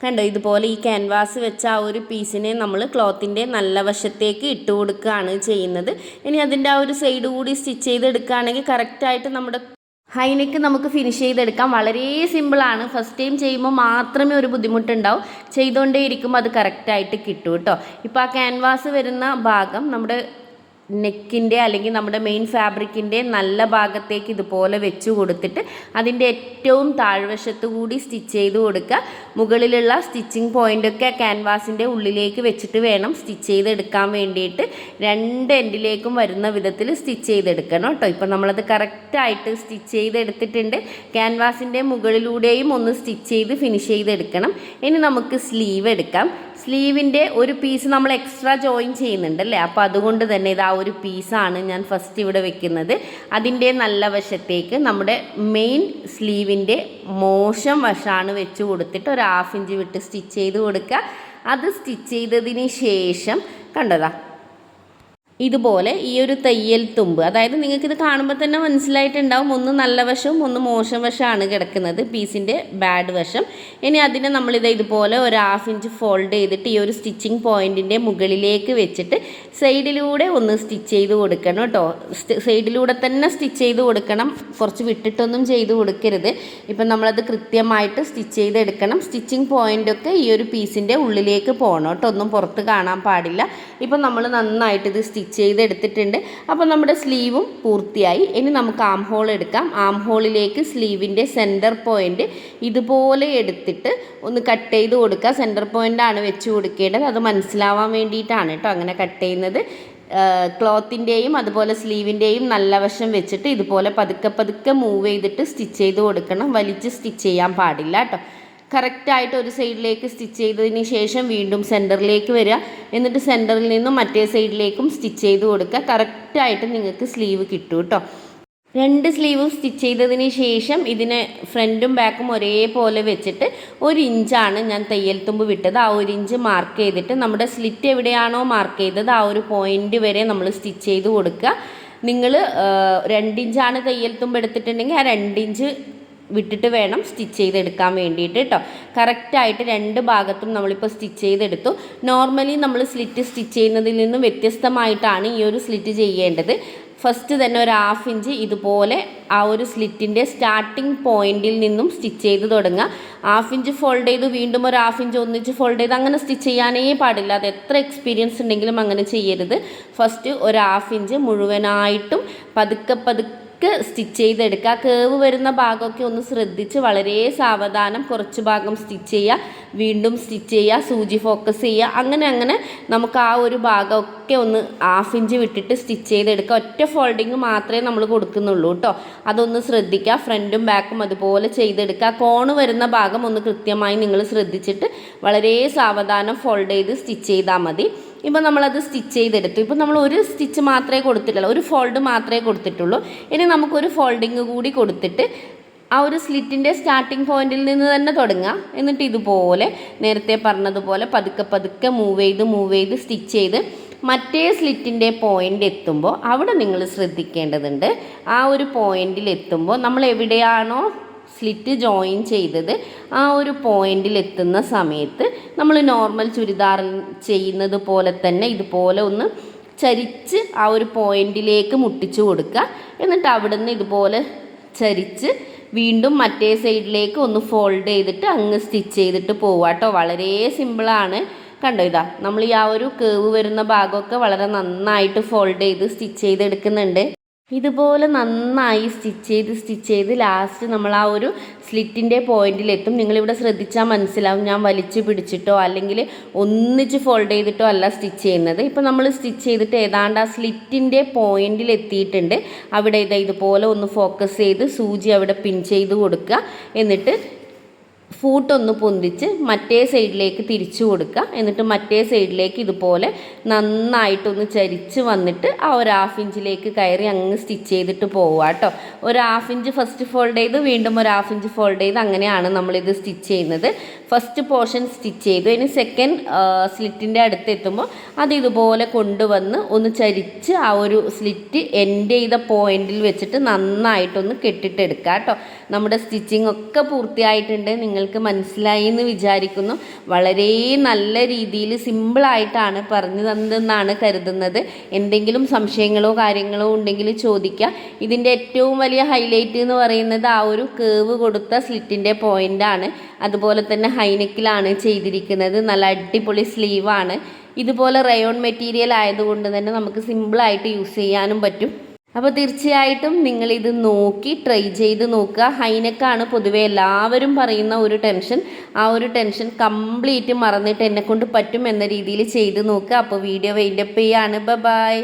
കണ്ടോ, ഇതുപോലെ ഈ ക്യാൻവാസ് വെച്ച ആ ഒരു പീസിനെ നമ്മൾ ക്ലോത്തിൻ്റെ നല്ല വശത്തേക്ക് ഇട്ട് കൊടുക്കുകയാണ് ചെയ്യുന്നത്. ഇനി അതിൻ്റെ ആ ഒരു സൈഡ് കൂടി സ്റ്റിച്ച് ചെയ്തെടുക്കുകയാണെങ്കിൽ കറക്റ്റായിട്ട് നമ്മുടെ ഹൈനെക്ക് നമുക്ക് ഫിനിഷ് ചെയ്തെടുക്കാം. വളരെ സിമ്പിളാണ്. ഫസ്റ്റ് ടൈം ചെയ്യുമ്പോൾ മാത്രമേ ഒരു ബുദ്ധിമുട്ടുണ്ടാവും. ചെയ്തുകൊണ്ടേ ഇരിക്കുമ്പോൾ അത് കറക്റ്റായിട്ട് കിട്ടും കേട്ടോ. ഇപ്പോൾ ആ ക്യാൻവാസ് വരുന്ന ഭാഗം നമ്മുടെ നെക്കിൻ്റെ അല്ലെങ്കിൽ നമ്മുടെ മെയിൻ ഫാബ്രിക്കിൻ്റെ നല്ല ഭാഗത്തേക്ക് ഇതുപോലെ വെച്ച് കൊടുത്തിട്ട് അതിൻ്റെ ഏറ്റവും താഴ്വശത്ത് കൂടി സ്റ്റിച്ച് ചെയ്ത് കൊടുക്കുക. മുകളിലുള്ള സ്റ്റിച്ചിങ് പോയിൻ്റൊക്കെ ക്യാൻവാസിൻ്റെ ഉള്ളിലേക്ക് വെച്ചിട്ട് വേണം സ്റ്റിച്ച് ചെയ്തെടുക്കാൻ വേണ്ടിയിട്ട്. രണ്ട് എൻഡിലേക്കും വരുന്ന വിധത്തിൽ സ്റ്റിച്ച് ചെയ്തെടുക്കണം കേട്ടോ. ഇപ്പം നമ്മളത് കറക്റ്റായിട്ട് സ്റ്റിച്ച് ചെയ്തെടുത്തിട്ടുണ്ട്. ക്യാൻവാസിൻ്റെ മുകളിലൂടെയും ഒന്ന് സ്റ്റിച്ച് ചെയ്ത് ഫിനിഷ് ചെയ്തെടുക്കണം. ഇനി നമുക്ക് സ്ലീവ് എടുക്കാം. സ്ലീവിൻ്റെ ഒരു പീസ് നമ്മൾ എക്സ്ട്രാ ജോയിൻ ചെയ്യുന്നുണ്ടല്ലേ, അപ്പോൾ അതുകൊണ്ട് തന്നെ ഇത് ആ ഒരു പീസാണ് ഞാൻ ഫസ്റ്റ് ഇവിടെ വെക്കുന്നത്. അതിൻ്റെ നല്ല വശത്തേക്ക് നമ്മുടെ മെയിൻ സ്ലീവിൻ്റെ മോശം വശമാണ് വെച്ച് കൊടുത്തിട്ട് ഒരു 1/2 ഇഞ്ച് വിട്ട് സ്റ്റിച്ച് ചെയ്ത് കൊടുക്കുക. അത് സ്റ്റിച്ച് ചെയ്തതിന് ശേഷം കണ്ടതാ ഇതുപോലെ ഈ ഒരു തയ്യൽ തുമ്പ്, അതായത് നിങ്ങൾക്കിത് കാണുമ്പോൾ തന്നെ മനസ്സിലായിട്ടുണ്ടാവും, ഒന്ന് നല്ല വശവും ഒന്ന് മോശം വശമാണ് കിടക്കുന്നത്, പീസിൻ്റെ ബാഡ് വശം. ഇനി അതിനെ നമ്മളിത് ഇതുപോലെ ഒരു 1/2 ഇഞ്ച് ഫോൾഡ് ചെയ്തിട്ട് ഈ ഒരു സ്റ്റിച്ചിങ് പോയിൻറ്റിൻ്റെ മുകളിലേക്ക് വെച്ചിട്ട് സൈഡിലൂടെ ഒന്ന് സ്റ്റിച്ച് ചെയ്ത് കൊടുക്കണം കേട്ടോ. സൈഡിലൂടെ തന്നെ സ്റ്റിച്ച് ചെയ്ത് കൊടുക്കണം, കുറച്ച് വിട്ടിട്ടൊന്നും ചെയ്ത് കൊടുക്കരുത്. ഇപ്പം നമ്മളത് കൃത്യമായിട്ട് സ്റ്റിച്ച് ചെയ്തെടുക്കണം. സ്റ്റിച്ചിങ് പോയിൻ്റൊക്കെ ഈ ഒരു പീസിൻ്റെ ഉള്ളിലേക്ക് പോകണം കേട്ടോ, ഒന്നും പുറത്ത് കാണാൻ പാടില്ല. ഇപ്പം നമ്മൾ നന്നായിട്ട് ഇത് സ്റ്റിച്ച് ചെയ്തെടുത്തിട്ടുണ്ട്. അപ്പോൾ നമ്മുടെ സ്ലീവും പൂർത്തിയായി. ഇനി നമുക്ക് ആം ഹോൾ എടുക്കാം. ആം ഹോളിലേക്ക് സ്ലീവിൻ്റെ സെൻറ്റർ പോയിൻ്റ് ഇതുപോലെ എടുത്തിട്ട് ഒന്ന് കട്ട് ചെയ്ത് കൊടുക്കുക. സെൻറ്റർ പോയിൻ്റാണ് വെച്ച് കൊടുക്കേണ്ടത്, അത് മനസ്സിലാവാൻ വേണ്ടിയിട്ടാണ് കേട്ടോ അങ്ങനെ കട്ട് ചെയ്യുന്നത്. ക്ലോത്തിൻ്റെയും അതുപോലെ സ്ലീവിൻ്റെയും നല്ല വശം വെച്ചിട്ട് ഇതുപോലെ പതുക്കെ മൂവ് ചെയ്തിട്ട് സ്റ്റിച്ച് ചെയ്ത് കൊടുക്കണം. വലിച്ച് സ്റ്റിച്ച് ചെയ്യാൻ പാടില്ല കേട്ടോ. കറക്റ്റായിട്ട് ഒരു സൈഡിലേക്ക് സ്റ്റിച്ച് ചെയ്തതിന് ശേഷം വീണ്ടും സെൻറ്ററിലേക്ക് വരിക, എന്നിട്ട് സെൻറ്ററിൽ നിന്നും മറ്റേ സൈഡിലേക്കും സ്റ്റിച്ച് ചെയ്ത് കൊടുക്കുക. കറക്റ്റായിട്ട് നിങ്ങൾക്ക് സ്ലീവ് കിട്ടും കേട്ടോ. 2 സ്ലീവും സ്റ്റിച്ച് ചെയ്തതിന് ശേഷം ഇതിനെ ഫ്രണ്ടും ബാക്കും ഒരേപോലെ വെച്ചിട്ട് 1 ഇഞ്ചാണ് ഞാൻ തയ്യൽ തുമ്പ് വിട്ടത്. ആ 1 ഇഞ്ച് മാർക്ക് ചെയ്തിട്ട് നമ്മുടെ സ്ലിറ്റ് എവിടെയാണോ മാർക്ക് ചെയ്തത് ആ ഒരു പോയിൻ്റ് വരെ നമ്മൾ സ്റ്റിച്ച് ചെയ്ത് കൊടുക്കുക. നിങ്ങൾ 2 ഇഞ്ചാണ് തയ്യൽ തുമ്പ് എടുത്തിട്ടുണ്ടെങ്കിൽ ആ 2 ഇഞ്ച് വിട്ടിട്ട് വേണം സ്റ്റിച്ച് ചെയ്തെടുക്കാൻ വേണ്ടിയിട്ട് കേട്ടോ. കറക്റ്റായിട്ട് 2 ഭാഗത്തും നമ്മളിപ്പോൾ സ്റ്റിച്ച് ചെയ്തെടുത്തു. നോർമലി നമ്മൾ സ്ലിറ്റ് സ്റ്റിച്ച് ചെയ്യുന്നതിൽ നിന്നും വ്യത്യസ്തമായിട്ടാണ് ഈ ഒരു സ്ലിറ്റ് ചെയ്യേണ്ടത്. ഫസ്റ്റ് തന്നെ ഒരു 1/2 ഇഞ്ച് ഇതുപോലെ ആ ഒരു സ്ലിറ്റിൻ്റെ സ്റ്റാർട്ടിങ് പോയിന്റിൽ നിന്നും സ്റ്റിച്ച് ചെയ്ത് തുടങ്ങുക. 1/2 ഇഞ്ച് ഫോൾഡ് ചെയ്ത് വീണ്ടും ഒരു 1/2 ഇഞ്ച് ഒന്നിച്ച് ഫോൾഡ് ചെയ്ത് അങ്ങനെ സ്റ്റിച്ച് ചെയ്യാനേ പാടില്ല. അത് എത്ര എക്സ്പീരിയൻസ് ഉണ്ടെങ്കിലും അങ്ങനെ ചെയ്യരുത്. ഫസ്റ്റ് ഒരു 1/2 ഇഞ്ച് മുഴുവനായിട്ടും പതുക്കെ സ്റ്റിച്ച് ചെയ്തെടുക്കുക. കേവ് വരുന്ന ഭാഗമൊക്കെ ഒന്ന് ശ്രദ്ധിച്ച് വളരെ സാവധാനം കുറച്ച് ഭാഗം സ്റ്റിച്ച് ചെയ്യുക, വീണ്ടും സ്റ്റിച്ച് ചെയ്യുക, സൂചി ഫോക്കസ് ചെയ്യുക. അങ്ങനെ നമുക്ക് ആ ഒരു ഭാഗമൊക്കെ ഒന്ന് 1/2 ഇഞ്ച് വിട്ടിട്ട് സ്റ്റിച്ച് ചെയ്തെടുക്കുക. ഒറ്റ ഫോൾഡിങ് മാത്രമേ നമ്മൾ കൊടുക്കുന്നുള്ളൂ കേട്ടോ, അതൊന്ന് ശ്രദ്ധിക്കുക. ഫ്രണ്ടും ബാക്കും അതുപോലെ ചെയ്തെടുക്കുക. കോണ് വരുന്ന ഭാഗം ഒന്ന് കൃത്യമായി നിങ്ങൾ ശ്രദ്ധിച്ചിട്ട് വളരെ സാവധാനം ഫോൾഡ് ചെയ്ത് സ്റ്റിച്ച് ചെയ്താൽ മതി. ഇപ്പോൾ നമ്മളത് സ്റ്റിച്ച് ചെയ്തെടുത്തു. ഇപ്പോൾ നമ്മൾ ഒരു സ്റ്റിച്ച് മാത്രമേ കൊടുത്തിട്ടുള്ളൂ, ഒരു ഫോൾഡ് മാത്രമേ കൊടുത്തിട്ടുള്ളൂ. ഇനി നമുക്കൊരു ഫോൾഡിങ് കൂടി കൊടുത്തിട്ട് ആ ഒരു സ്ലിറ്റിൻ്റെ സ്റ്റാർട്ടിങ് പോയിന്റിൽ നിന്ന് തന്നെ തുടങ്ങുക. എന്നിട്ട് ഇതുപോലെ നേരത്തെ പറഞ്ഞതുപോലെ പതുക്കെ മൂവ് ചെയ്ത് സ്റ്റിച്ച് ചെയ്ത് മറ്റേ സ്ലിറ്റിൻ്റെ പോയിൻ്റ് എത്തുമ്പോൾ അവിടെ നിങ്ങൾ ശ്രദ്ധിക്കേണ്ടതുണ്ട്. ആ ഒരു പോയിന്റിൽ എത്തുമ്പോൾ നമ്മൾ എവിടെയാണോ സ്ലിറ്റ് ജോയിൻ ചെയ്തത് ആ ഒരു പോയിന്റിൽ എത്തുന്ന സമയത്ത് നമ്മൾ നോർമൽ ചുരിദാറിൽ ചെയ്യുന്നത് പോലെ തന്നെ ഇതുപോലെ ഒന്ന് ചരിച്ച് ആ ഒരു പോയിന്റിലേക്ക് മുട്ടിച്ചു കൊടുക്കുക. എന്നിട്ട് അവിടെ നിന്ന് ഇതുപോലെ ചരിച്ച് വീണ്ടും മറ്റേ സൈഡിലേക്ക് ഒന്ന് ഫോൾഡ് ചെയ്തിട്ട് അങ്ങ് സ്റ്റിച്ച് ചെയ്തിട്ട് പോവുക കേട്ടോ. വളരെ സിമ്പിളാണ്. കണ്ടോ, ഇതാ നമ്മൾ ഈ ആ ഒരു കേവ് വരുന്ന ഭാഗമൊക്കെ വളരെ നന്നായിട്ട് ഫോൾഡ് ചെയ്ത് സ്റ്റിച്ച് ചെയ്തെടുക്കുന്നുണ്ട്. ഇതുപോലെ നന്നായി സ്റ്റിച്ച് ചെയ്ത് ലാസ്റ്റ് നമ്മൾ ആ ഒരു സ്ലിറ്റിൻ്റെ പോയിന്റിലെത്തും. നിങ്ങളിവിടെ ശ്രദ്ധിച്ചാൽ മനസ്സിലാവും, ഞാൻ വലിച്ചു പിടിച്ചിട്ടോ അല്ലെങ്കിൽ ഒന്നിച്ച് ഫോൾഡ് ചെയ്തിട്ടോ അല്ല സ്റ്റിച്ച് ചെയ്യുന്നത്. ഇപ്പം നമ്മൾ സ്റ്റിച്ച് ചെയ്തിട്ട് ഏതാണ്ട് ആ സ്ലിറ്റിൻ്റെ പോയിന്റിൽ എത്തിയിട്ടുണ്ട്. അവിടെ ഇതുപോലെ ഒന്ന് ഫോക്കസ് ചെയ്ത് സൂചി അവിടെ പിൻ ചെയ്ത് കൊടുക്കുക. എന്നിട്ട് ഫൂട്ടൊന്ന് പൊന്തിച്ച് മറ്റേ സൈഡിലേക്ക് തിരിച്ചു കൊടുക്കുക. എന്നിട്ട് മറ്റേ സൈഡിലേക്ക് ഇതുപോലെ നന്നായിട്ടൊന്ന് ചരിച്ച് വന്നിട്ട് ആ ഒരു 1/2 ഇഞ്ചിലേക്ക് കയറി അങ്ങ് സ്റ്റിച്ച് ചെയ്തിട്ട് പോവുക കേട്ടോ. ഒരു 1/2 ഇഞ്ച് ഫസ്റ്റ് ഫോൾഡ് ചെയ്ത് വീണ്ടും ഒരു 1/2 ഇഞ്ച് ഫോൾഡ് ചെയ്ത് അങ്ങനെയാണ് നമ്മളിത് സ്റ്റിച്ച് ചെയ്യുന്നത്. ഫസ്റ്റ് പോർഷൻ സ്റ്റിച്ച് ചെയ്തു. ഇനി സെക്കൻഡ് സ്ലിറ്റിൻ്റെ അടുത്ത് എത്തുമ്പോൾ അത് ഇതുപോലെ കൊണ്ടുവന്ന് ഒന്ന് ചരിച്ച് ആ ഒരു സ്ലിറ്റ് എൻഡ് ചെയ്ത പോയിന്റിൽ വെച്ചിട്ട് നന്നായിട്ടൊന്ന് കെട്ടിട്ടെടുക്കുക കേട്ടോ. നമ്മുടെ സ്റ്റിച്ചിങ് ഒക്കെ പൂർത്തിയായിട്ടുണ്ട്. നിങ്ങൾക്ക് മനസ്സിലായി എന്ന് വിചാരിക്കുന്നു. വളരെ നല്ല രീതിയിൽ സിമ്പിളായിട്ടാണ് പറഞ്ഞു തന്നതെന്നാണ് കരുതുന്നത്. എന്തെങ്കിലും സംശയങ്ങളോ കാര്യങ്ങളോ ഉണ്ടെങ്കിൽ ചോദിക്കാം. ഇതിൻ്റെ ഏറ്റവും വലിയ ഹൈലൈറ്റ് എന്ന് പറയുന്നത് ആ ഒരു കേവ് കൊടുത്ത സ്ലിറ്റിൻ്റെ പോയിൻ്റാണ്. അതുപോലെ തന്നെ ഹൈനെക്കിലാണ് ചെയ്തിരിക്കുന്നത്. നല്ല അടിപൊളി സ്ലീവാണ്. ഇതുപോലെ റയോൺ മെറ്റീരിയൽ ആയതുകൊണ്ട് തന്നെ നമുക്ക് സിമ്പിളായിട്ട് യൂസ് ചെയ്യാനും പറ്റും. അപ്പോൾ തീർച്ചയായിട്ടും നിങ്ങളിത് നോക്കി ട്രൈ ചെയ്ത് നോക്കുക. ഹൈനെക്കാണ് പൊതുവെ എല്ലാവരും പറയുന്ന ഒരു ടെൻഷൻ. ആ ഒരു ടെൻഷൻ കംപ്ലീറ്റ് മറന്നിട്ട് എന്നെക്കൊണ്ട് പറ്റും എന്ന രീതിയിൽ ചെയ്ത് നോക്കുക. അപ്പോൾ വീഡിയോ വൈൻഡപ്പ് ചെയ്യാണ്. ബൈ.